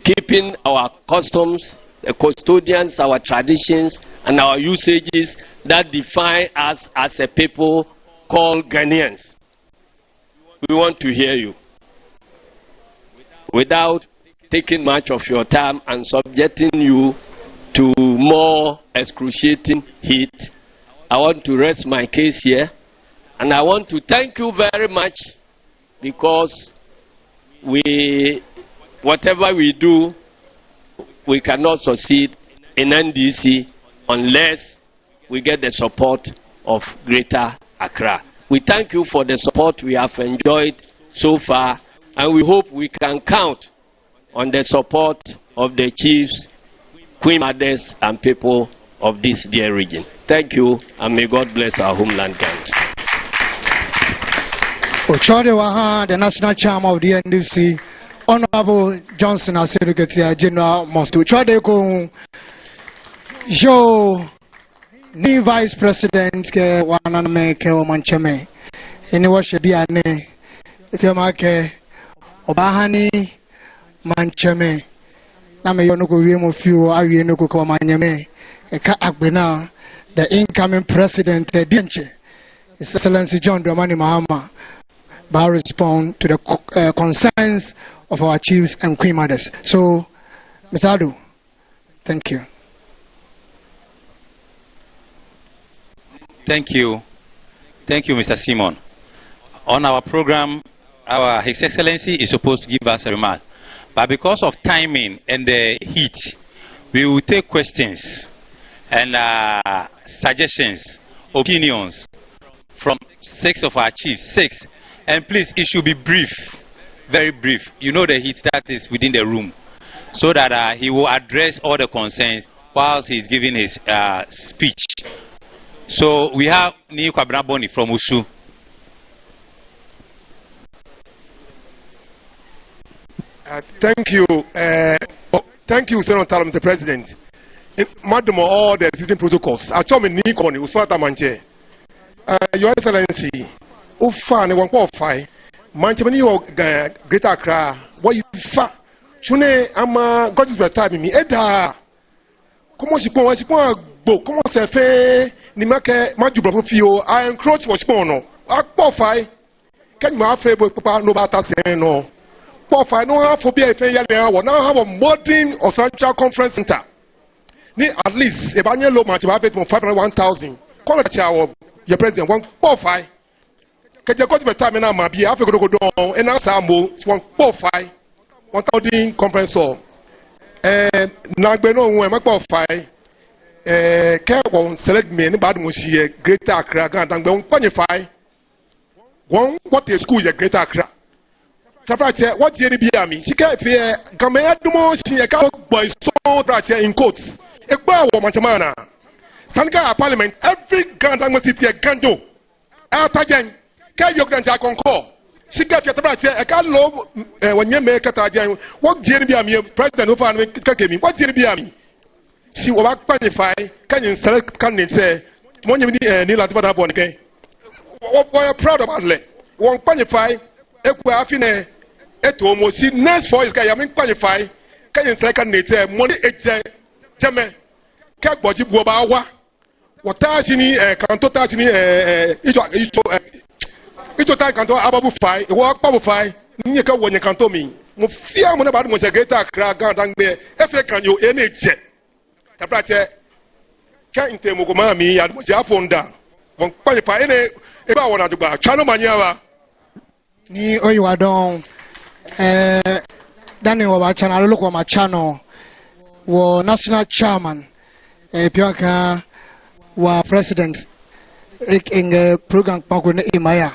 keeping our customs, the custodians, our traditions, and our usages that define us as a people called Ghanaians. We want to hear you. Without taking much of your time and subjecting you to more excruciating heat, I want to rest my case here. And I want to thank you very much, because whatever we do, we cannot succeed in NDC unless we get the support of Greater Accra. We thank you for the support we have enjoyed so far, and we hope we can count on the support of the chiefs, queen mothers, and people of this dear region. Thank you, and may God bless our homeland Ghana. Ochodewa, the national chairman of the NDC, Honorable Johnson Aseduketia General Mosque. Ochodeko, Joe, new Vice President, Waname Keomancheme, anyway, should be a name. If you mark Obahani Mancheme, Namayonoko Remo Few, Arianoko Manyame, Eka Agbena, the incoming president, Dinche, His Excellency John Dramani Mahama, by respond to the concerns of our chiefs and queen mothers. So, Mr. Adu, thank you. Thank you. Thank you, Mr. Simon. On our program, His Excellency is supposed to give us a remark. But because of timing and the heat, we will take questions and suggestions, opinions from 6 of our chiefs. 6. And please, it should be brief, very brief. You know the heat that is within the room. So that he will address all the concerns whilst he's giving his speech. So we have Niyu Kwabraboni from Usu. Thank you. Thank you, Senator, Mr. President. Madam, all the existing protocols. I told me Nikon, Uswata Manche. Your Excellency, Ufa, and one qualify. Manchemani or Greater Accra. What you fa? Chune, ama God is my time me. Eda. Comment je peux bo? Comment ça fait? ni make majubro fio I encroach for small no akpofai can you have papa no bata say no pofai no have for be a fair now now have a modern or central conference center ni at least e ba nye low match ba pay for 501,000 call chawo your president one pofai keje ko be time na ma bi afi go don e na sambo one pofai 1,000 conference hall na gbe no won e ma pofai won select me ni bad mo see Greater Accra Ghana dan gbe won qualify won what a school ye Greater Accra tafa che what ye bi ami sika fe gama ya dumo si e ka boy so that in quotes e gba wo matamana sanka parliament every Ghana dan city e ganjo atajen ka yo kan ja konko sika fe tafa che e ka lo wonye me kata jan what ye bi ami president no fa ka kemi what ye bi ami si o ba qualify can you select candidate say mo nyim ni la tibada bo nken we proud about it won qualify eku afine eto mo si next 4 years ka ya me qualify can you select candidate say mo ni eje jeme ka gboji bu ba wa wota si ni kanto ta si ni ijo ta kanto ababu fai wo pa bu fai ni ka wo ni kanto mi mo fia mo na ba mo se Greater Accra Ghana dangbe efe kan yo e na eje taprache ka intemo ko mami ya mo ja fonda won qualify ene e ba wona dugba chano manyawa ni oyiwa don dani wa ba channel lo ko ma channel wo national chairman piaka wa president in program pako ne imaya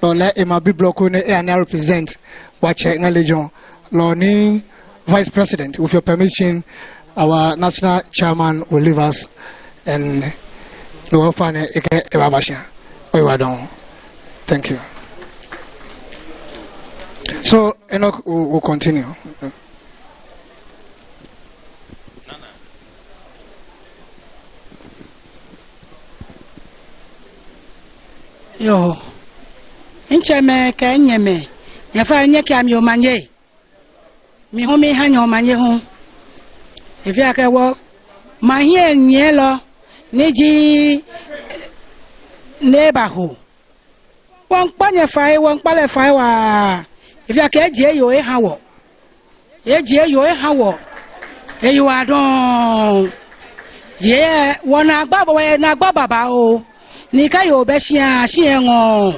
lo la e ma bi block ne e na represent wa che ngalejon lo ni vice president with your permission our national chairman will leave us and we will find a babasha. Thank you. So Enoch will continue. Yo, incheme ka nyeme ya fa nyeke am yo manye mi ho mi hanyo manye ho efi aka wo ma hie nye lo neji neighborhood won panye fai won pale fai wa efi aka eje yo e hawo e yo adon ye won agbabo we na agbaba o ni ka yo be sia enwo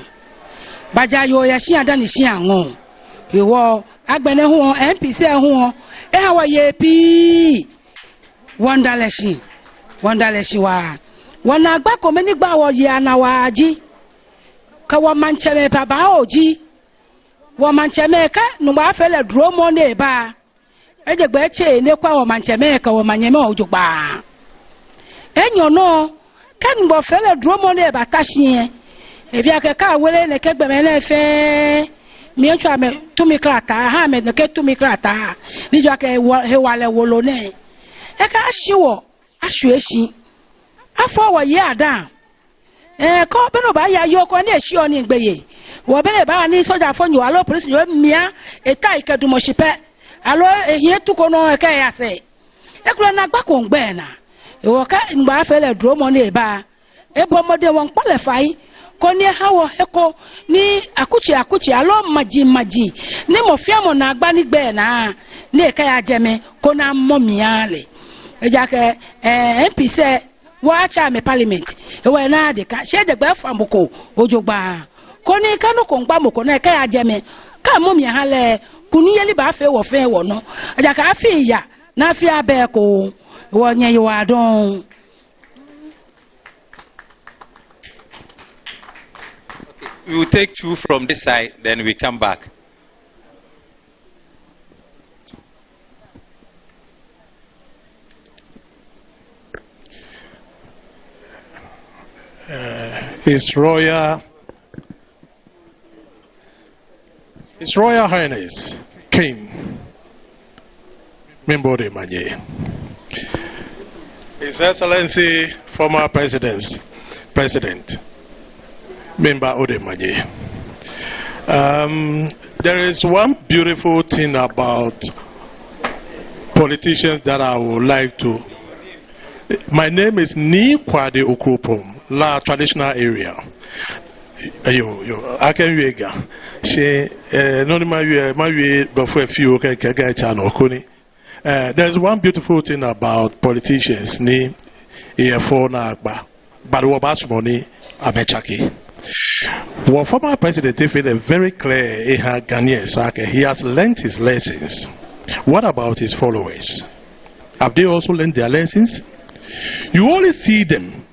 baja yo ya sia da ni sia nwo iwo agbene ho MPC ho e hawo ye pi wonderless wa wana agba ko meni gba wo ye ana wa ji ka wo mancheme baba oji wo mancheme ka no ba fele duro mo ne ba eje gba che ne kwa wo mancheme ka wo manyeme ojugba enyo no kan bo fele duro mo ne ba tashin e bia ka wele ne ke gbe me na fe mi otwa me tumi krata ha me ne ke tumi krata ni jo ka he wale wolo ne e ka shiwo ashueshi afọ wa ye ada ko be no ba ya yo ko na eshi oni gbeye wo be le ba ni soja fonyu alo police yo mia eta ikedumo shipe alo ehie tuko no e ka ya se e kuro na gba ko ngbe na e wo ka ngba fele duro mo na ba e bo mode won pale fai ko ni hawo heko ni akuchi alo maji ni mo fia mo na agba ni gbe na ni e ka ya jeme ko na momia le eja ke MPC wa cha me parliament e we na de ka she de gba famoko ojogba ko ni kanu ko ngba moko na e ka ya jeme ka momia ha le kunu yeli ba fe wo no eja ka afi ya na afi abe ko wo nye yo adon. We will take two from this side, then we come back. His Royal Highness King Mimbode Manye, His Excellency former President Member Odemanye. There is one beautiful thing about politicians that I would like to My name is Ni Kwade Okropom, La Traditional Area. I can read. She no my before a few there's one beautiful thing about politicians ni for na agba but what about money amechaki. Well, former president made it very clear in her Ghanaian he has learned his lessons. What about his followers? Have they also learned their lessons? You only see them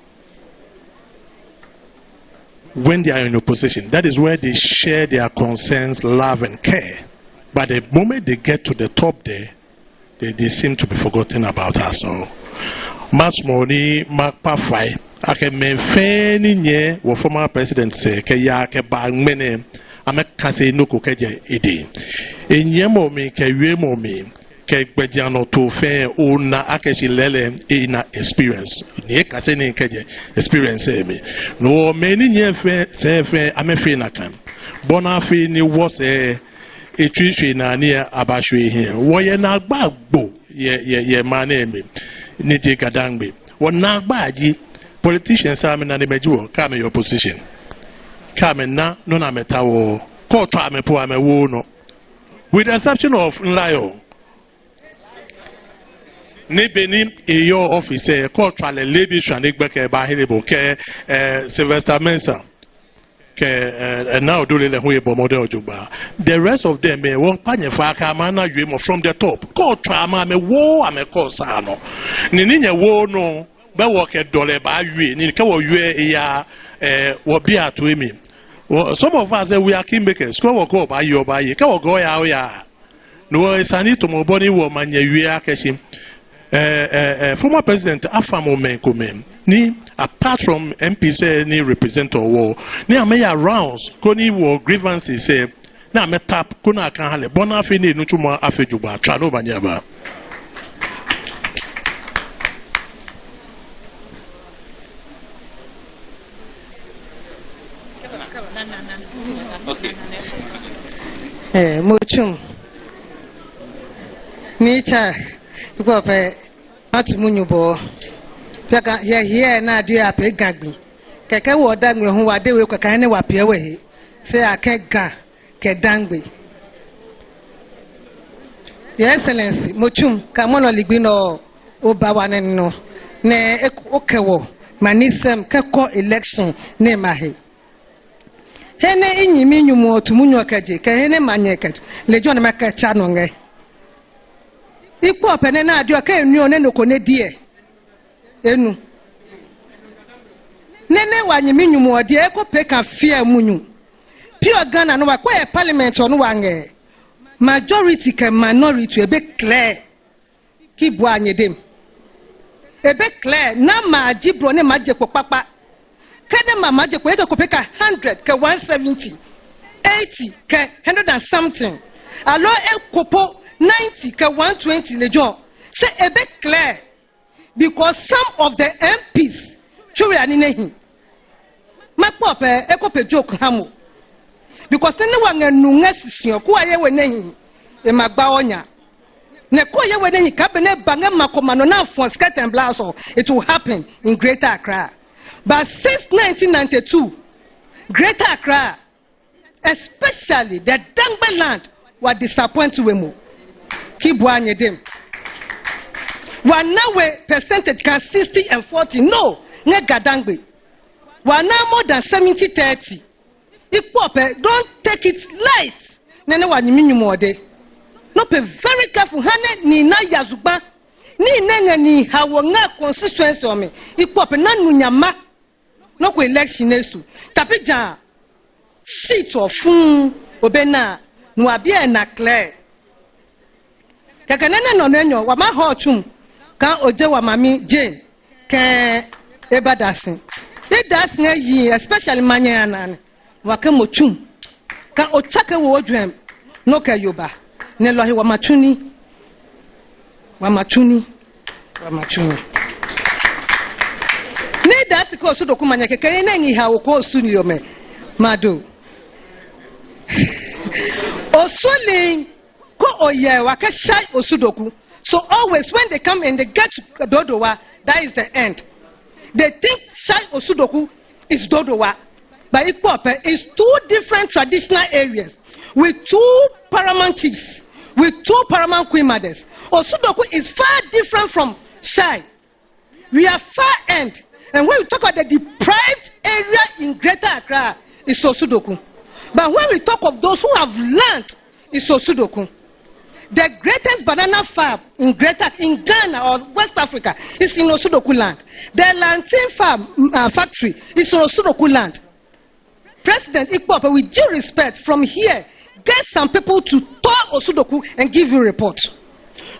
when they are in opposition. That is where they share their concerns, love and care. But the moment they get to the top there, they seem to be forgotten about us. So, much money, Makpafai, I can maintain in what former president say, Kaya bang mene, I can say no cocaje ide. In Yemomi, Kayemomi, Kajano to fair, Una Akashi Lele, ina experience. Niekasene Kaje, experience me. No, many years say, I'm a Finakan. Bonafi ni was a treaty na near Abashwe here. Woye na bagbo ye manemi niti kadangbe. Wo na baji politicians are na mejuo come your position. Come na no na metawo ko to amepo amewo no. With the exception of Nlayo. Ni benin eyo officer ko trale lebi shanigbeke ba helebo ke Sylvester Mensah. And now do the rest of them won't panya faka mana you from the top. Call trauma me wo ame call sano. Nininya wo no be work a dollar by you ni ka wo you ya be to me. Some of us say we are kingmakers. Go go by you by you. Ka go ya. No isani to mo body wo manya you akeshim. Former president Afamo Menkomem ni apart from MP say ni represent or war ni ameya rounds koni war grievances say na me tap kuna kan hale bona fe ni nutuma afejuba trano banyaba. Okay. Muchum ni cha ko pe atumunyubo peka ye na adu ya pe gagbi keke wo dangbe hu wa dewe ko kan ne wa pe we se akega ke dangbe. Your Excellency Mochum ka mo no ligbi no oba wa no ne okewo manisem keko election ne mahe hene inyimi nyumo otumunyu akaje ke hene manyeke lejo na maka cha no nge ikpo opene na adu aka enu one no kone die enu nene wanyimi nyumo odi eko peka fia munyu pure Ghana no wa kwa parliament onu wange majority ke minority ebe clear kibu anyedem ebe clear na ma jibro ne majeko papa kede ma majeko eke ko peka 100 ke 170 80 ke 100 and something alo ekopo 90 ke 120 lejo say ebe clear because some of the MPs churi ani nehi mapo pe ekope joke hamo because ne wange nunga sisio ko aye we nehi e magba onya ne ko ye we nehi ka be ne bange makomano na for skirt and blouse it will happen in Greater Accra. But since 1992 Greater Accra, especially the Dangbe land, were disappointed with me. Keep one them. One now percentage can 60 and 40. No, nega Dangbe. One now more than 70-30. Don't take it light. Nene wa ni minimum de. No be very careful. Hane ni na yazuba. Ni nenga ni hawonga constituency o me. Ikpope na nunyama. No ko election nesu. Tapija seat of fun obena no abia na clear. Kaka nene no nenyo wa ma ho tum kan oje wa mami Jane kan ebadasin. E dasin yi especially manya na wake mochum kan ochake wo odwem no ka yoba ne lohi wa machuni ne dati ko Osudoku manya keke ne ngi ha ko osuni ome mado osuli ko oye wake Shai Osudoku. So always when they come and they get to Dodowa, that is the end. They think Shai Osudoku is Dodowa. But Ikpope is two different traditional areas with two paramount chiefs, with two paramount queen mothers. Osudoku is far different from Shai. We are far end. And when we talk about the deprived area in Greater Accra, it's Osudoku. But when we talk of those who have land, it's Osudoku. The greatest banana farm in Ghana or West Africa is in Osudoku land. The Lantin farm factory is in Osudoku land. President Ikpope, with due respect, from here, get some people to tour Osudoku and give you a report.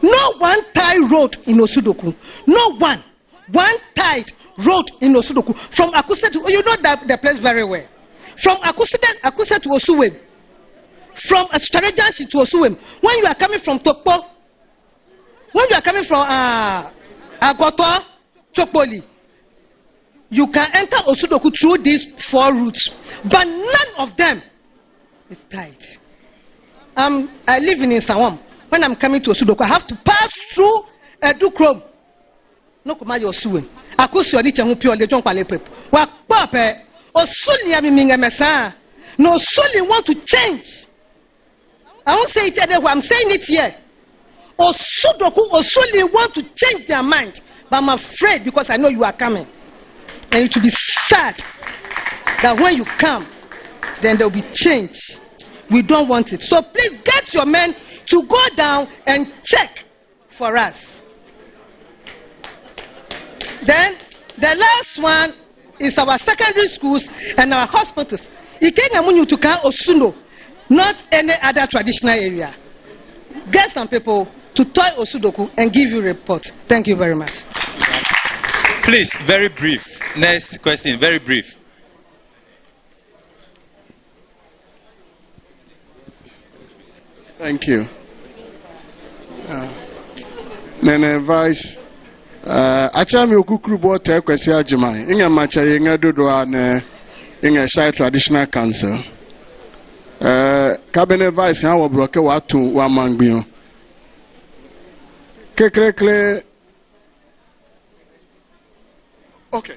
No one tie road in Osudoku. No one. One tied road in Osudoku. From Akuse to, you know the place very well. From Akuse to Osuwem. From Strategiansi to Osuwem. When you are coming from Tokpo, when you are coming from Agotoa, Chopoli, you can enter Osudoku through these 4 routes. But none of them is tied. I live in Sawam. When I'm coming to Osudoku, I have to pass through Edukrom. No kumayo Osuwem. Akusu oniche hu pure lejon kwale pep. Wa pape Osuli aminga mesa. No Osuli want to change. I won't say it anywhere. I'm saying it here. Osuli want to change their mind. But I'm afraid because I know you are coming. And it will be sad that when you come, then there will be change. We don't want it. So please get your men to go down and check for us. Then the last one is our secondary schools and our hospitals. Osuno, not any other traditional area. Get some people to toy Osudoku and give you a report. Thank you very much. Please, very brief. Next question, very brief. Thank you. Nene Vice, achami okukrubo te kwesi ajimai. Inga macha yenga Dodowa ne inga Shai Traditional Council. Cabinet Vice ha wabroke watu wa mangbio. Kekle. Okay.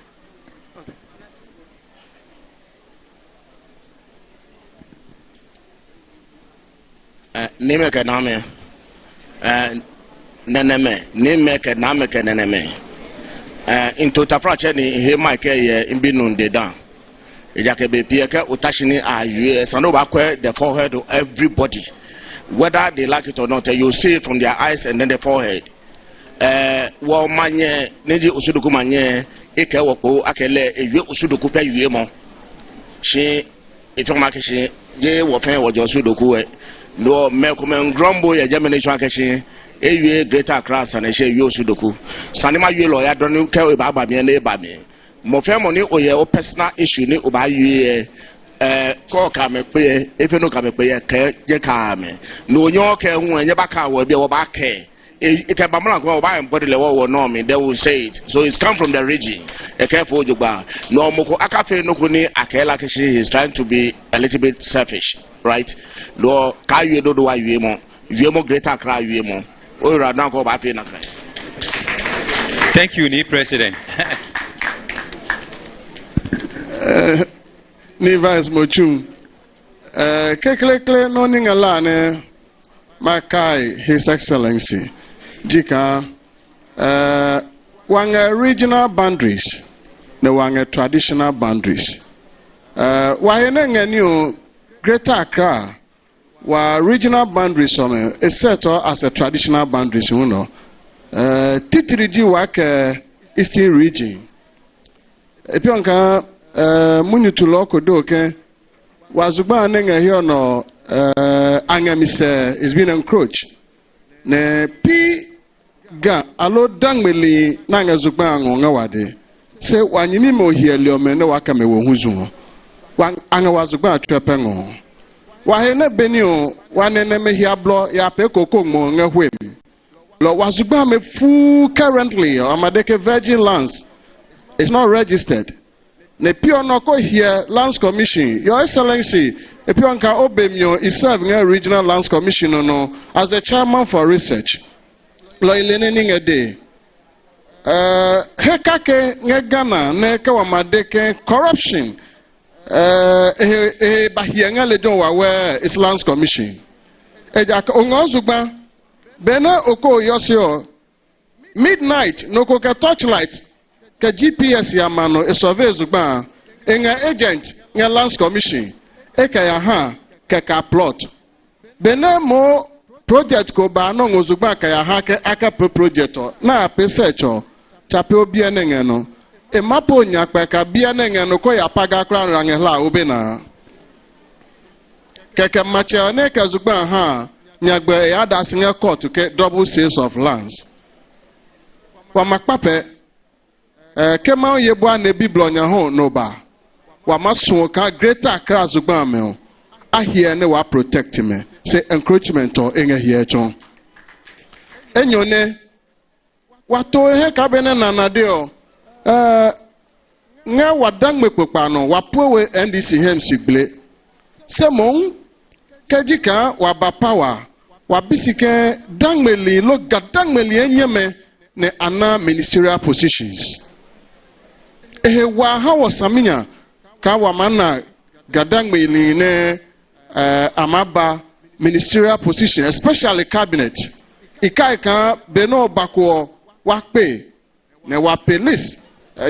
Name ke name neneme name ke name ke neneme in total prache ni he mike ye mbinu dedan eja ke be pie ke utashini aye so no ba kwe the forehead of everybody, whether they like it or not. You see it from their eyes and then the forehead. Wo manye neji Osudoku manye ike woko akele ewe Osudoku pe yue mo she etoma ke she ye wo fen wo jo Osudoku e no me come grumble ya germination akeshi ewie Greater Accra and she yue Osudoku sanima yue lawyer don ke e ba ba me na ba me mo fe mo ni oye o personal issue ni o ba yue ko ka me pe efe no ka me pe ke je ka me no onyo ke hu enye ba ka wo bi wo ba ke it can body level no me they will say it. So it's come from the region. A careful jugba. No moko akafe no kuni akela kishi. He's trying to be a little bit selfish, right? No kayu Dodowa yuemo Greater Accra yuemo. O radna ko ba pe na kra. Thank you, Ni President. Ni Vice Mochum. Kekle no ningala ne Makai His Excellency. Jika wanga regional boundaries na wanga traditional boundaries. Wahene ngani Greater Accra wa regional boundaries is set as a traditional boundaries titiriji wake Eastern region. Epionka munituloko doke wazuba nenga hiyo no angamise is being encroached. Ne pi ga alo dangmeli nanga zugba ngonga wade se wanyini mo hieli omene wakame wo huzu wan anga wazugba atwepe ngo wahene benio wanene mehia blo ya pe koko mo ngahwem lo wazugba me fu currently amadeke virgin lands is not registered. Ne pio no ko here lands commission, your excellency Epionka Obemio is serving a regional lands commission as the chairman for research. Lo ilening a day. hekake nge Ghana ne ke wa madeke corruption bahia ngale don wa we Islands Commission eja ongozugba bena oko yosio midnight no ko ke torchlight ke GPS ya mano e survey zugba enga agent nge Lands Commission eka ya ha ke ka plot bena mo project ko ba no ngozugba ka ya ha ke aka project na pe search chape obi enenge no e mapo nyakpa ka bia nenge no ko ya paga kra range la obi na keke mache ne ka zugba ha nyagbe ya da singa court ke double sales of lands wa makpape ke ma ye bo na biblo nya ho no ba wa maso ka greater Accra zugba me ahia ne wa protect me say encroachment or enye here chon enyone wato he ka bene na na de o nga wadang me popa no wapowe NDC hem sigle se mon kajika wa bapawa wa bisike dangmeli lo gadangmeli enyeme ne ana ministerial positions wa ha wasaminya ka wa mana gadangmeli ne amaba ministerial position especially cabinet ikaika beno bako wakpe ne wape list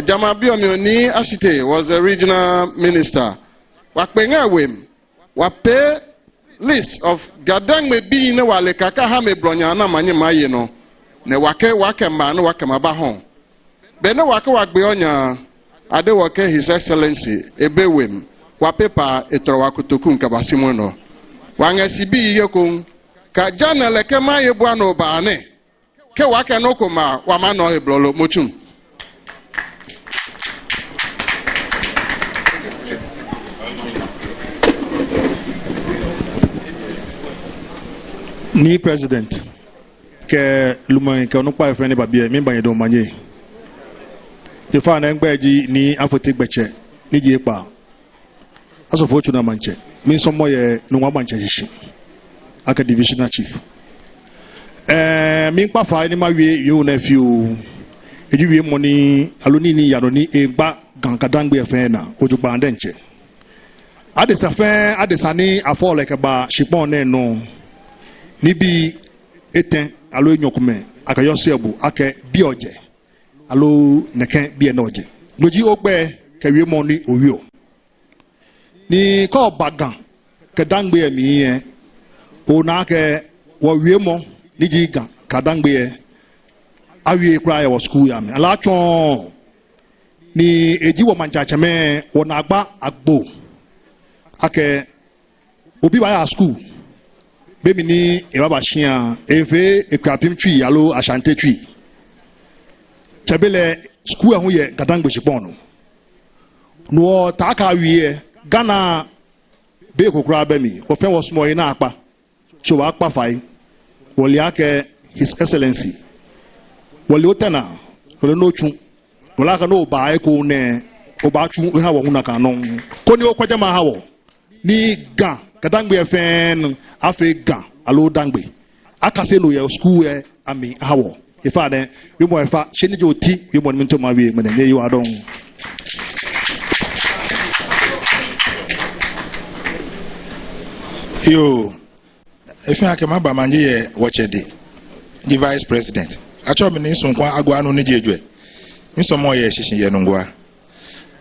Jamabiomioni Ashite was the regional minister wakpe ngawem wape list of gadang me bi ne wale kaka ha me bronya na manye maye no ne wake ma no wake ma ba ho be ne wake wagbe onya ade wake his excellency ebewem wapepa etro wakotoku nkabasimo no wangasi bi yekun ka jana leke maye bua no ba ne ke wake no koma wa ma no eblolo mochum ni president ke lumon ke onukpa efe ni babie mi banye do manye te fa na ngbaji ni afoti gbeche ni je pa aso fo chuna manche mi so moye no wa manche shishi aka divisional chief mi pa fa ni ma wie yo na fi o eju wie mo ni aloni ni yaro ni egba gankadangbe efe na ojugba ndenche adesa ni afọ like ba shipon na no nibi eten alo enyokume akayose ebu ake bi oje alo neke bi ena oje loji ogbe kewie mo ni owio ni ko bagan ke dangbe emi yen o na ke wo wie mo ni ji gan ka dangbe e awie kra ya wo school ya me ala chon ni eji wo manchacha me wo na agba agbo ake obi ba ya school bemi ni ewaba shia efe ekwapim twi alo ashante twi tebele school ahụ ye gadangbe shipon no ta ka wie Ghana be kokura bemi ofe was mo ina akpa so wa akpa fai woli ake his excellency woli otena woli no chu woli aka no ba eko ne oba chu ha wo na ka no ko ni okwaja ma ha wo ni ga gadangbe efen afe ga alo dangbe akase no ye school e ami hawo ifa de we mo ifa sheni je oti we mo minto ma we mena ye yo adon yo efi ake ma ba manje ye wochede the vice president acho me ni sunkwa agwa anu ni jeje nso mo ye shishin ye nungwa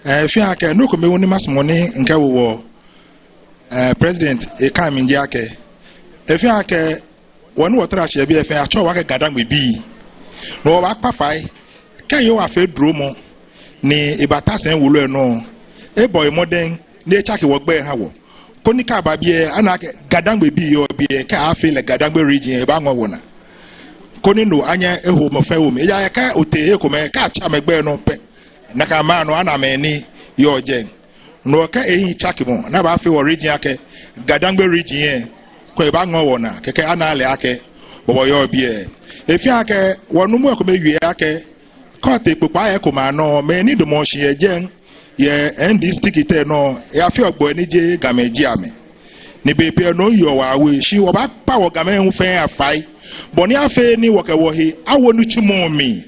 efi ake no ko me woni masmo ni nka wo president e kan mi ake efi ake wonu wotara hye bi efi acho wa ke gadangbe bi no wa pafai kan yo afa duro mo ni ibata sen wulu e no e boy modern na echake wogbe ha wo konika ba bi ana gadangbe bi yo bi ka afa le gadangbe region e ba nwo wona koni no anya eho mo fa wo me ya ka ote e ko me ka cha megbe no pe na ka ma no ana me ni yo je no ka ehi chake mo na ba afa wo region ake gadangbe region ko ba nwo wona keke ana ale ake bo yo bi efi ake wonu mu ko me wie ake ko te popa ya ko ma no me ni do mo hye je ye end stickite no ya fi ogbo ni je gameji ame ni be pe no yo wa we shi wo ba pa wo game hu fe afai boni afe ni wo ke wo hi awo nu chumo mi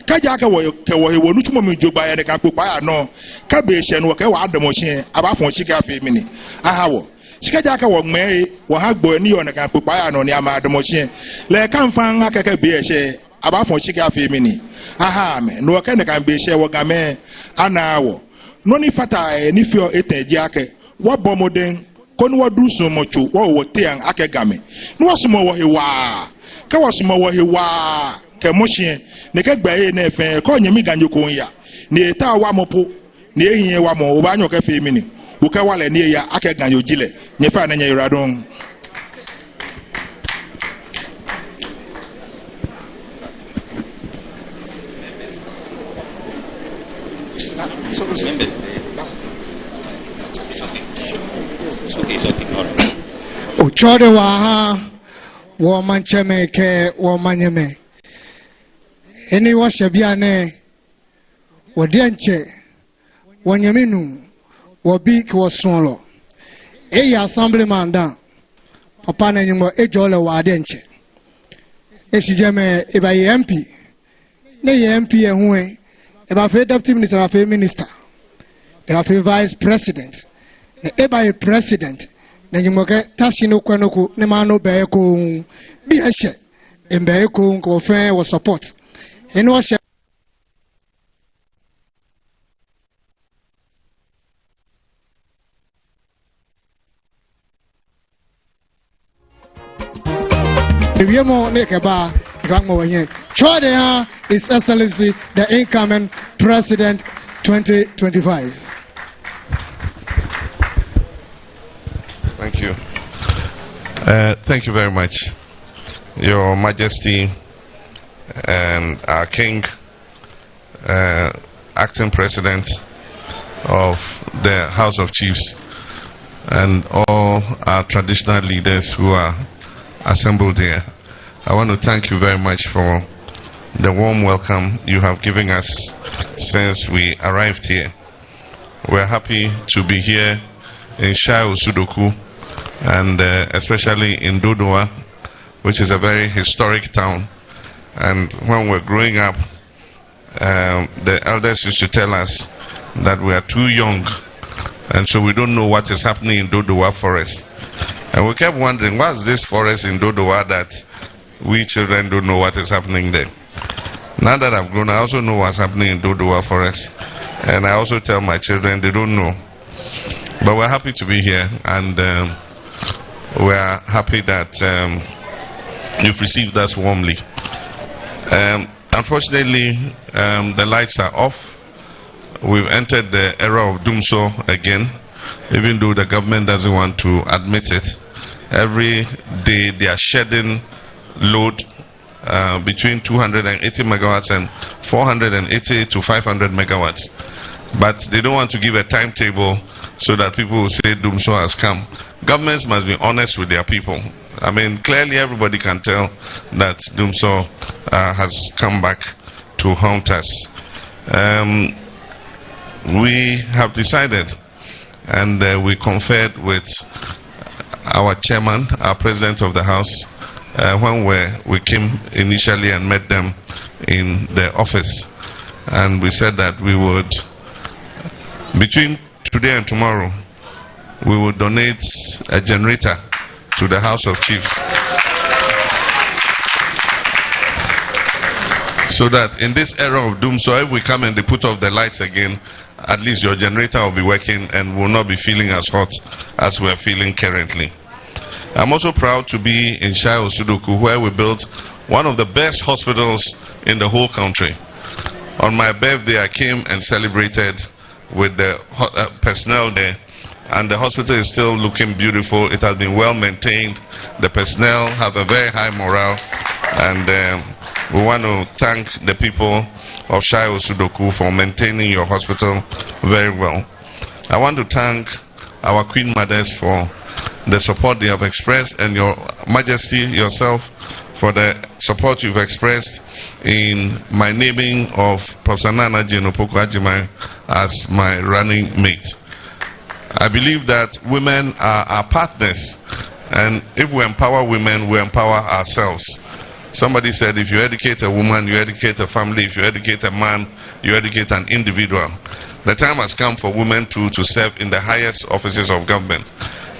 kaja ka wo he wonu tumo mi jogba ya ka popa ya no ka be hye no ka wa adamo hye abafo chika afi mini aha wo sikaja ka wo gme wo ha gbo ni yo na ka popa ya no ni ama adamo hye le ka mfan aka ka be hye abafo chika afi mini aha me no ka na ka be hye wo ga me ana wo no ni fata ni fio eteji ake wo bomoden ko ni wo du so mocho wo te an ake ga me no wo sumo wo he wa ka wo sumo wo he wa ke mo hye ne ka gba ye na efe ko nyemi ganyo ko ya ne ta wa mopo ne ehin wa mo wo ba nyo ka fe mi ni wo ka wale ne ya aka ganyo jile nye fa na nya yuradon o chode wa ha wo mancheme ke wo manyeme eni wo shebia ne wo dienche wo nyaminu wo bi ke wo sonlo e ya assemblyman dan papa na nyimo e jole wa dienche e sijeme e ba MP ne MP e hu e ba fe deputy minister afa minister e ba fe vice president e ba president na nyimo ke tashi no kwanoku ne ma no be ko bi a hye e be ko ko fe wo support eni wo hye Eviemo nekeba gangmo here. Chode ha His Excellency the incoming President 2025. Thank you. Thank you very much, Your Majesty and our King, Acting President of the House of Chiefs, and all our traditional leaders who are assembled here. I want to thank you very much for the warm welcome you have given us since we arrived here. We're happy to be here in Shai Osudoku, and especially in Dodowa, which is a very historic town. And when we're growing up, the elders used to tell us that we are too young, and so we don't know what is happening in Dodowa forest. And we kept wondering, what's this forest in Dodowa that we children don't know what is happening there? Now that I've grown, I also know what's happening in Dodowa forest, and I also tell my children they don't know. But we're happy to be here, and we're happy that you've received us warmly. Unfortunately, the lights are off. We've entered the era of doomsday again, even though the government doesn't want to admit it. Every day they are shedding load between 280 megawatts and 480 to 500 megawatts. But they don't want to give a timetable so that people will say doomsday has come. Governments must be honest with their people. I mean, clearly everybody can tell that doomsday has come back to haunt us. We have decided, and we conferred with our chairman, our president of the house, when we came initially and met them in the office, and we said that we would, between today and tomorrow, we would donate a generator to the House of Chiefs, so that in this era of doomsday, if we come and they put off the lights again, at least your generator will be working and will not be feeling as hot as we're feeling currently. I'm also proud to be in Shai Osudoku, where we built one of the best hospitals in the whole country. On my birthday, I came and celebrated with the personnel there, and the hospital is still looking beautiful. It has been well maintained. The personnel have a very high morale, and we want to thank the people of Shai Osudoku for maintaining your hospital very well. I want to thank our Queen Mothers for the support they have expressed, and Your Majesty yourself for the support you've expressed in my naming of Professor Nana Jenopoko Ajimai as my running mate. I believe that women are our partners, and if we empower women, we empower ourselves. Somebody said, if you educate a woman, you educate a family. If you educate a man, you educate an individual. The time has come for women to serve in the highest offices of government.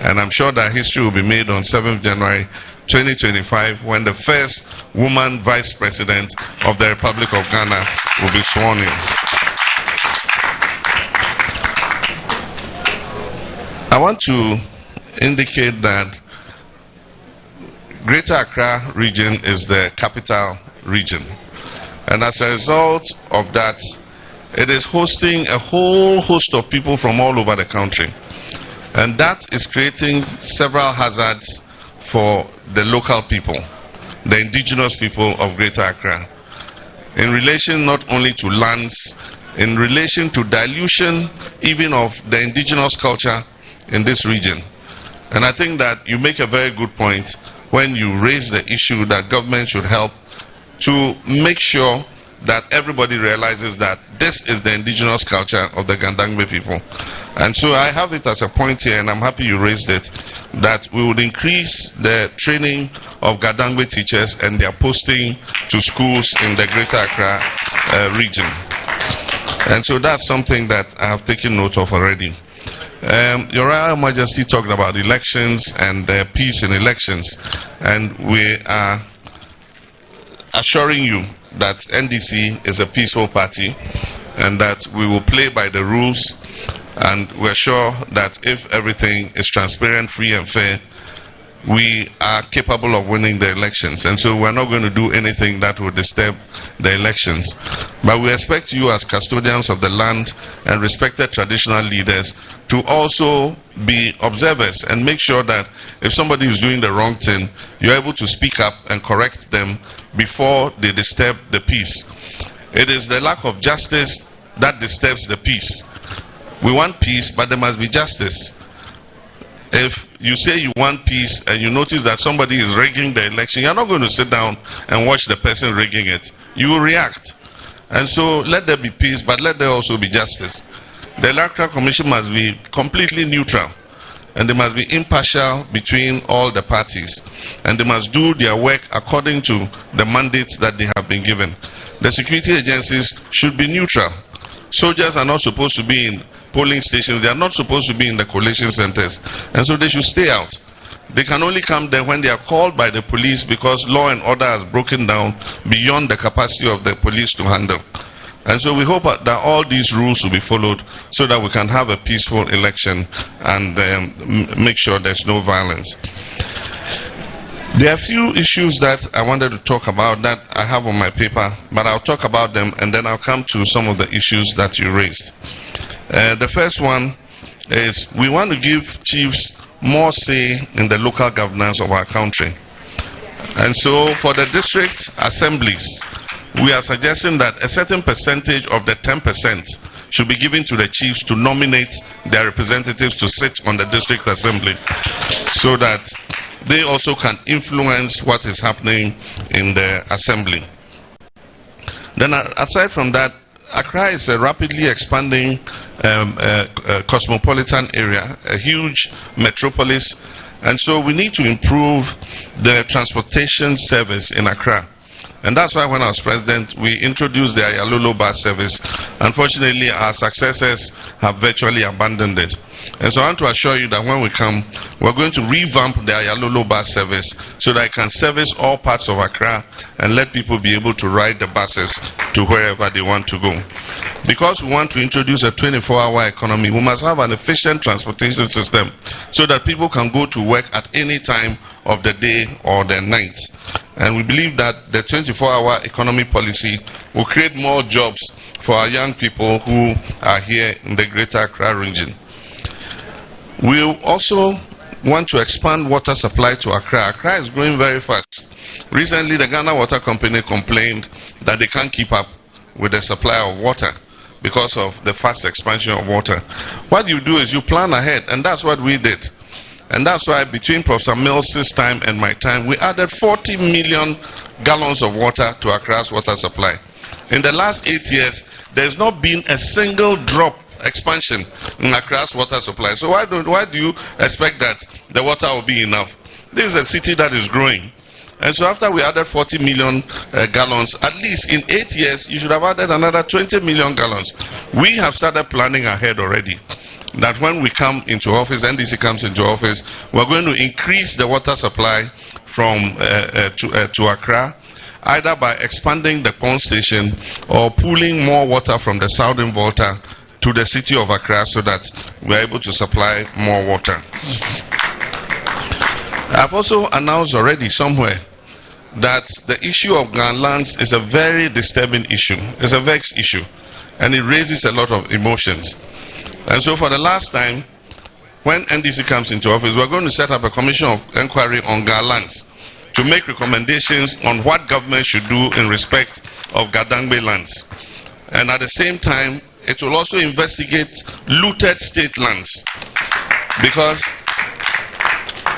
And I'm sure that history will be made on 7th January 2025 when the first woman vice president of the Republic of Ghana will be sworn in. I want to indicate that Greater Accra region is the capital region. And as a result of that, it is hosting a whole host of people from all over the country. And that is creating several hazards for the local people, the indigenous people of Greater Accra, in relation not only to lands, in relation to dilution even of the indigenous culture in this region. And I think that you make a very good point when you raise the issue that government should help to make sure that everybody realizes that this is the indigenous culture of the Gandangme people. And so I have it as a point here, and I'm happy you raised it, that we would increase the training of Gandangme teachers and their posting to schools in the Greater Accra region. And so that's something that I have taken note of already. Your Royal Majesty talked about elections and peace in elections, and we are assuring you that NDC is a peaceful party and that we will play by the rules, and we're sure that if everything is transparent, free and fair, we are capable of winning the elections. And so we're not going to do anything that will disturb the elections. But we expect you as custodians of the land and respected traditional leaders to also be observers and make sure that if somebody is doing the wrong thing, you're able to speak up and correct them before they disturb the peace. It is the lack of justice that disturbs the peace. We want peace, but there must be justice. If you say you want peace and you notice that somebody is rigging the election, you're not going to sit down and watch the person rigging it. You will react. And so let there be peace, but let there also be justice. The Electoral Commission must be completely neutral, and they must be impartial between all the parties, and they must do their work according to the mandates that they have been given. The security agencies should be neutral. Soldiers are not supposed to be in polling stations. They are not supposed to be in the collation centers, and so they should stay out. They can only come there when they are called by the police because law and order has broken down beyond the capacity of the police to handle. And so we hope that all these rules will be followed so that we can have a peaceful election and make sure there's no violence. There are a few issues that I wanted to talk about that I have on my paper, but I'll talk about them and then I'll come to some of the issues that you raised. The first one is we want to give chiefs more say in the local governance of our country. And so for the district assemblies, we are suggesting that a certain percentage of the 10% should be given to the chiefs to nominate their representatives to sit on the district assembly so that they also can influence what is happening in the assembly. Then aside from that, Accra is a rapidly expanding cosmopolitan area, a huge metropolis, and so we need to improve the transportation service in Accra. And that's why when I was president, we introduced the Ayalolo bus service. Unfortunately, our successors have virtually abandoned it. And so I want to assure you that when we come, we're going to revamp the Ayalolo bus service so that it can service all parts of Accra and let people be able to ride the buses to wherever they want to go. Because we want to introduce a 24-hour economy, we must have an efficient transportation system so that people can go to work at any time of the day or the night. And we believe that the 24-hour economy policy will create more jobs for our young people who are here in the Greater Accra region. We also want to expand water supply to Accra. Accra is growing very fast. Recently, the Ghana Water Company complained that they can't keep up with the supply of water because of the fast expansion of water. What you do is you plan ahead, and that's what we did. And that's why between Professor Mills's time and my time, we added 40 million gallons of water to Accra's water supply. In the last 8 years, there's not been a single drop expansion in Accra's water supply. So why do you expect that the water will be enough? This is a city that is growing. And so after we added 40 million gallons, at least in 8 years, you should have added another 20 million gallons. We have started planning ahead already. That when we come into office, NDC comes into office, we're going to increase the water supply from to Accra, either by expanding the pump station or pulling more water from the southern volta to the city of Accra so that we're able to supply more water. I've also announced already somewhere that the issue of Ghana lands is a very disturbing issue. It's a vexed issue, and it raises a lot of emotions. And so for the last time, when NDC comes into office, we're going to set up a commission of inquiry on Ghana lands to make recommendations on what government should do in respect of Gadangbe lands. And at the same time, it will also investigate looted state lands, because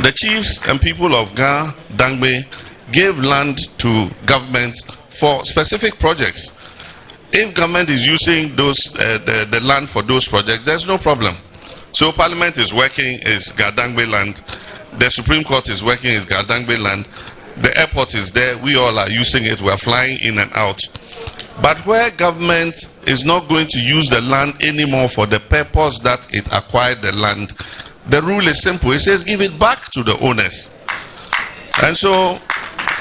the chiefs and people of Ga Dangbe gave land to government for specific projects. If government is using those the land for those projects, there's no problem. So Parliament is working is Gadangbe land, the Supreme Court is working is Gadangbe land, the airport is there, we all are using it, we're flying in and out. But where government is not going to use the land anymore for the purpose that it acquired the land, the rule is simple. It says give it back to the owners. And so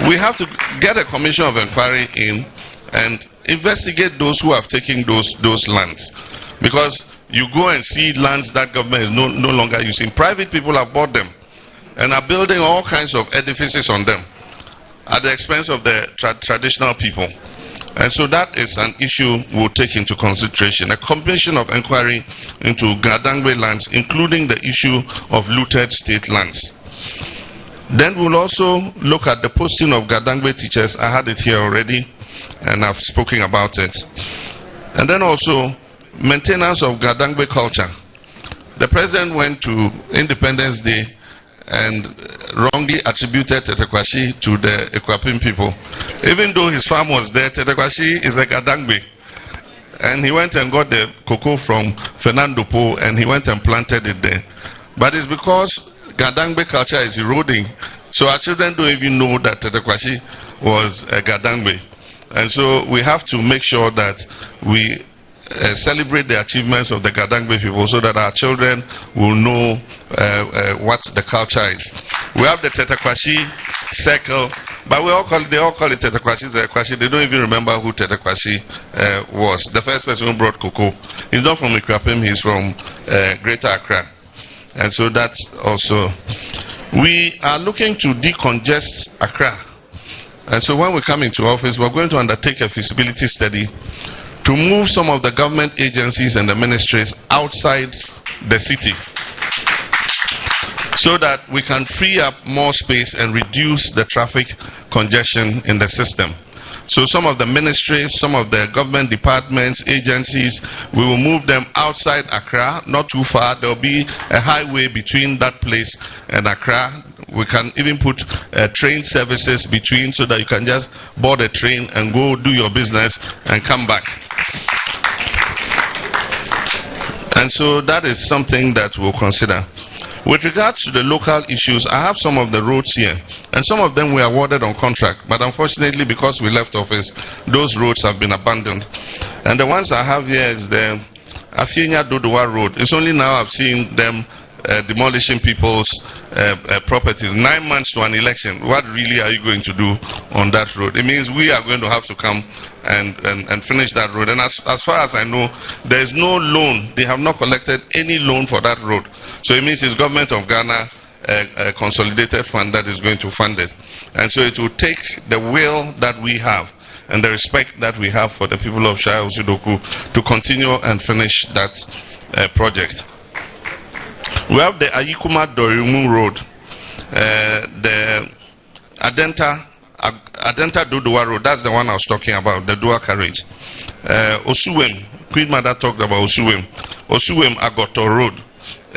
we have to get a commission of inquiry in and investigate those who have taken those lands. Because you go and see lands that government is no longer using. Private people have bought them and are building all kinds of edifices on them at the expense of the traditional people. And so that is an issue we'll take into consideration. A commission of inquiry into Gadangbe lands, including the issue of looted state lands. Then we'll also look at the posting of Gadangbe teachers. I had it here already, and I've spoken about it. And then also, maintenance of Gadangbe culture. The president went to Independence Day and wrongly attributed Tetekwashi to the Ekwapim people. Even though his farm was there, Tetekwashi is a Gadangbe. And he went and got the cocoa from Fernando Po and he went and planted it there. But it's because Gadangbe culture is eroding. So our children don't even know that Tetekwashi was a Gadangbe. And so we have to make sure that we celebrate the achievements of the Gadangbe people so that our children will know what the culture is. We have the Tetekwashi circle, but they all call it Tetekwashi. They don't even remember who Tetekwashi was. The first person who brought cocoa. He's not from Ekwapim, he's from Greater Accra. And so that's also. We are looking to decongest Accra. And so when we come into office, we're going to undertake a feasibility study to move some of the government agencies and the ministries outside the city so that we can free up more space and reduce the traffic congestion in the system. So some of the ministries, some of the government departments, agencies, we will move them outside Accra, not too far. There will be a highway between that place and Accra. We can even put train services between so that you can just board a train and go do your business and come back. And so that is something that we'll consider. With regards to the local issues, I have some of the roads here, and some of them were awarded on contract, but unfortunately because we left office, those roads have been abandoned. And the ones I have here is the Afienya Dodowa road. It's only now I've seen them demolishing people's properties 9 months to an election. What really are you going to do on that road? It means we are going to have to come and finish that road. And as far as I know, there is no loan. They have not collected any loan for that road. So it means it's government of Ghana a consolidated fund that is going to fund it. And so it will take the will that we have and the respect that we have for the people of Shai Osudoku to continue and finish that project. We have the Ayikuma Dorimu Road, the Adenta Dodowa Road, that's the one I was talking about, the dual carriage. Osuwem, Queen Mother talked about Osuwem. Osuwem Agoto Road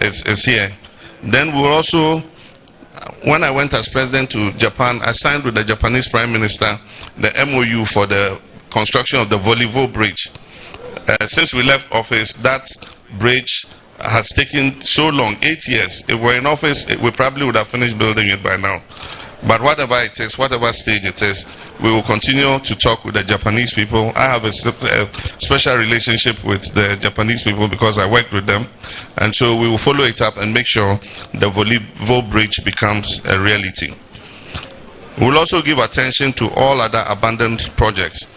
is here. Then we also, when I went as president to Japan, I signed with the Japanese Prime Minister the MOU for the construction of the Volivo Bridge. Since we left office, that bridge has taken so long, 8 years. If we're in office, we probably would have finished building it by now. But whatever it is, whatever stage it is, we will continue to talk with the Japanese people. I have a special relationship with the Japanese people because I worked with them. And so we will follow it up and make sure the Volleyball Bridge becomes a reality. We will also give attention to all other abandoned projects.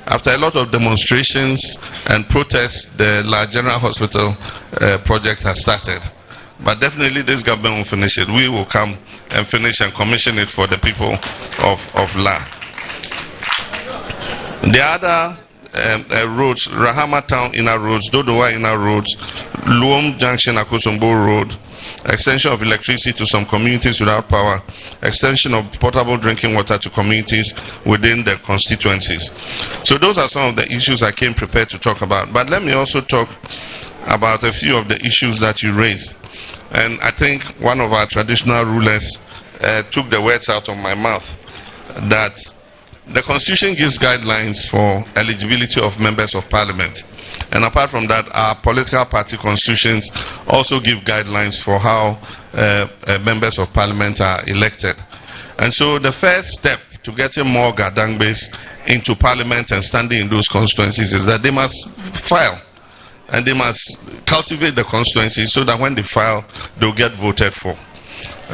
After a lot of demonstrations and protests, the La General Hospital project has started. But definitely this government will finish it. We will come and finish and commission it for the people of La. The other roads, Rahama Town Inner Roads, Dodowa Inner Roads, Luom Junction Akosombo Road, extension of electricity to some communities without power, extension of potable drinking water to communities within the constituencies. So those are some of the issues I came prepared to talk about. But let me also talk about a few of the issues that you raised. And I think one of our traditional rulers took the words out of my mouth, that the Constitution gives guidelines for eligibility of members of Parliament. And apart from that, our political party constitutions also give guidelines for how members of Parliament are elected. And so the first step to getting more Gadangbes into Parliament and standing in those constituencies is that they must file. And they must cultivate the constituencies so that when they file, they'll get voted for.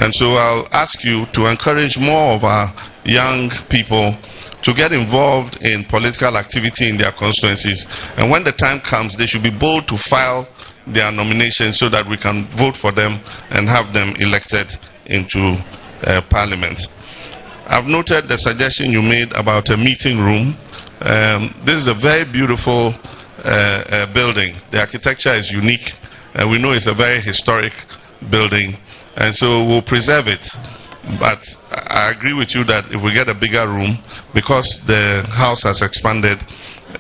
And so I'll ask you to encourage more of our young people to get involved in political activity in their constituencies. And when the time comes, they should be bold to file their nominations so that we can vote for them and have them elected into Parliament. I've noted the suggestion you made about a meeting room. This is a very beautiful building. The architecture is unique. We know it's a very historic building, and so we'll preserve it. But I agree with you that if we get a bigger room, because the house has expanded,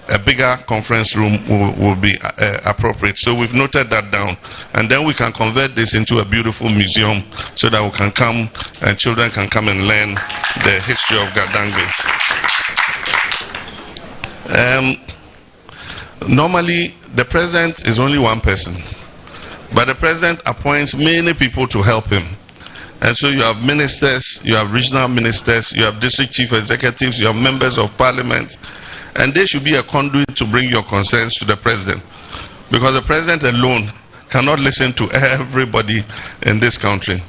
a bigger conference room will be appropriate. So we've noted that down, and then we can convert this into a beautiful museum so that we can come and children can come and learn the history of Gadangbe. Normally, the president is only one person, but the president appoints many people to help him. And so you have ministers, you have regional ministers, you have district chief executives, you have members of parliament, and they should be a conduit to bring your concerns to the president. Because the president alone cannot listen to everybody in this country.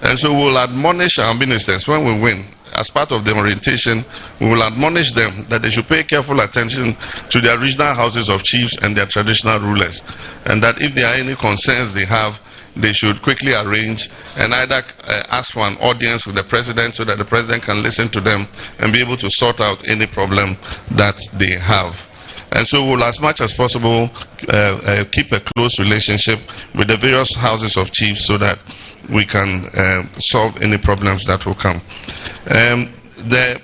And so we will admonish our ministers when we win. As part of the orientation, we will admonish them that they should pay careful attention to their regional houses of chiefs and their traditional rulers. And that if there are any concerns they have, they should quickly arrange and either ask for an audience with the president so that the president can listen to them and be able to sort out any problem that they have. And so we'll, as much as possible, keep a close relationship with the various houses of chiefs so that we can solve any problems that will come. The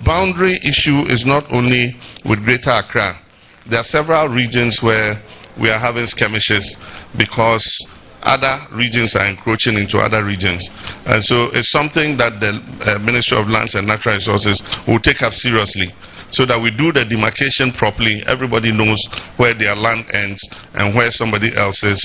boundary issue is not only with Greater Accra. There are several regions where we are having skirmishes because other regions are encroaching into other regions. And so it's something that the Ministry of Lands and Natural Resources will take up seriously, so that we do the demarcation properly. Everybody knows where their land ends and where somebody else's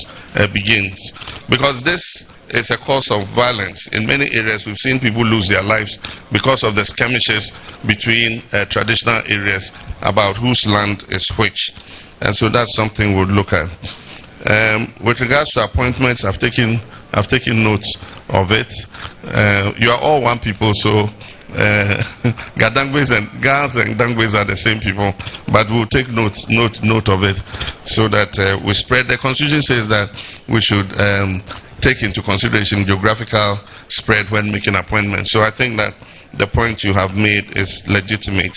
begins. Because this is a cause of violence. In many areas we've seen people lose their lives because of the skirmishes between traditional areas about whose land is which. And so that's something we'll look at. With regards to appointments, I've taken notes of it. You are all one people, so Gadangwes and Gans and Dangwes are the same people, but we'll take note of it so that we spread. The Constitution says that we should take into consideration geographical spread when making appointments. So I think that the point you have made is legitimate.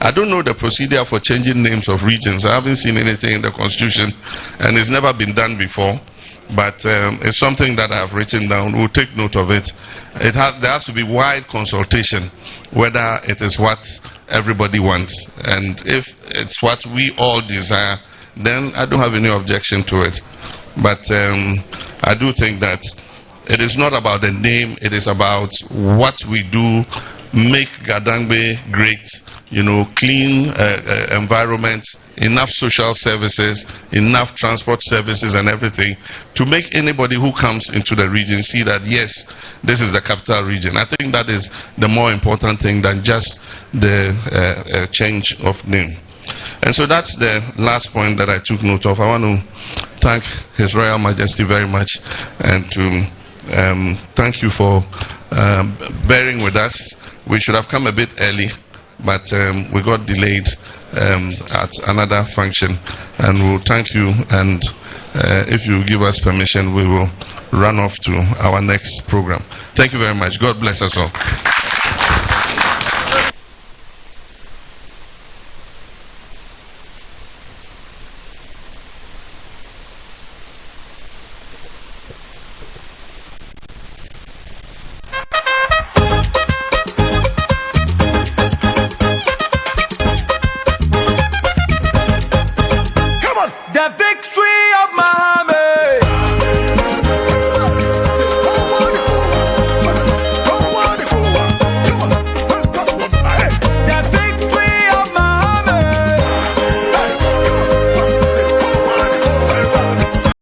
I don't know the procedure for changing names of regions. I haven't seen anything in the Constitution, and it's never been done before. But it's something that I have written down. We'll take note of it. There has to be wide consultation whether it is what everybody wants. And if it's what we all desire, then I don't have any objection to it. But I do think that it is not about the name, it is about what we do, make Gadangbe great, clean environment, enough social services, enough transport services and everything to make anybody who comes into the region see that yes, this is the capital region. I think that is the more important thing than just the change of name. And so that's the last point that I took note of. I want to thank His Royal Majesty very much and to thank you for bearing with us. We should have come a bit early, but we got delayed at another function, and we'll thank you, and if you give us permission, we will run off to our next program. Thank you very much. God bless us all.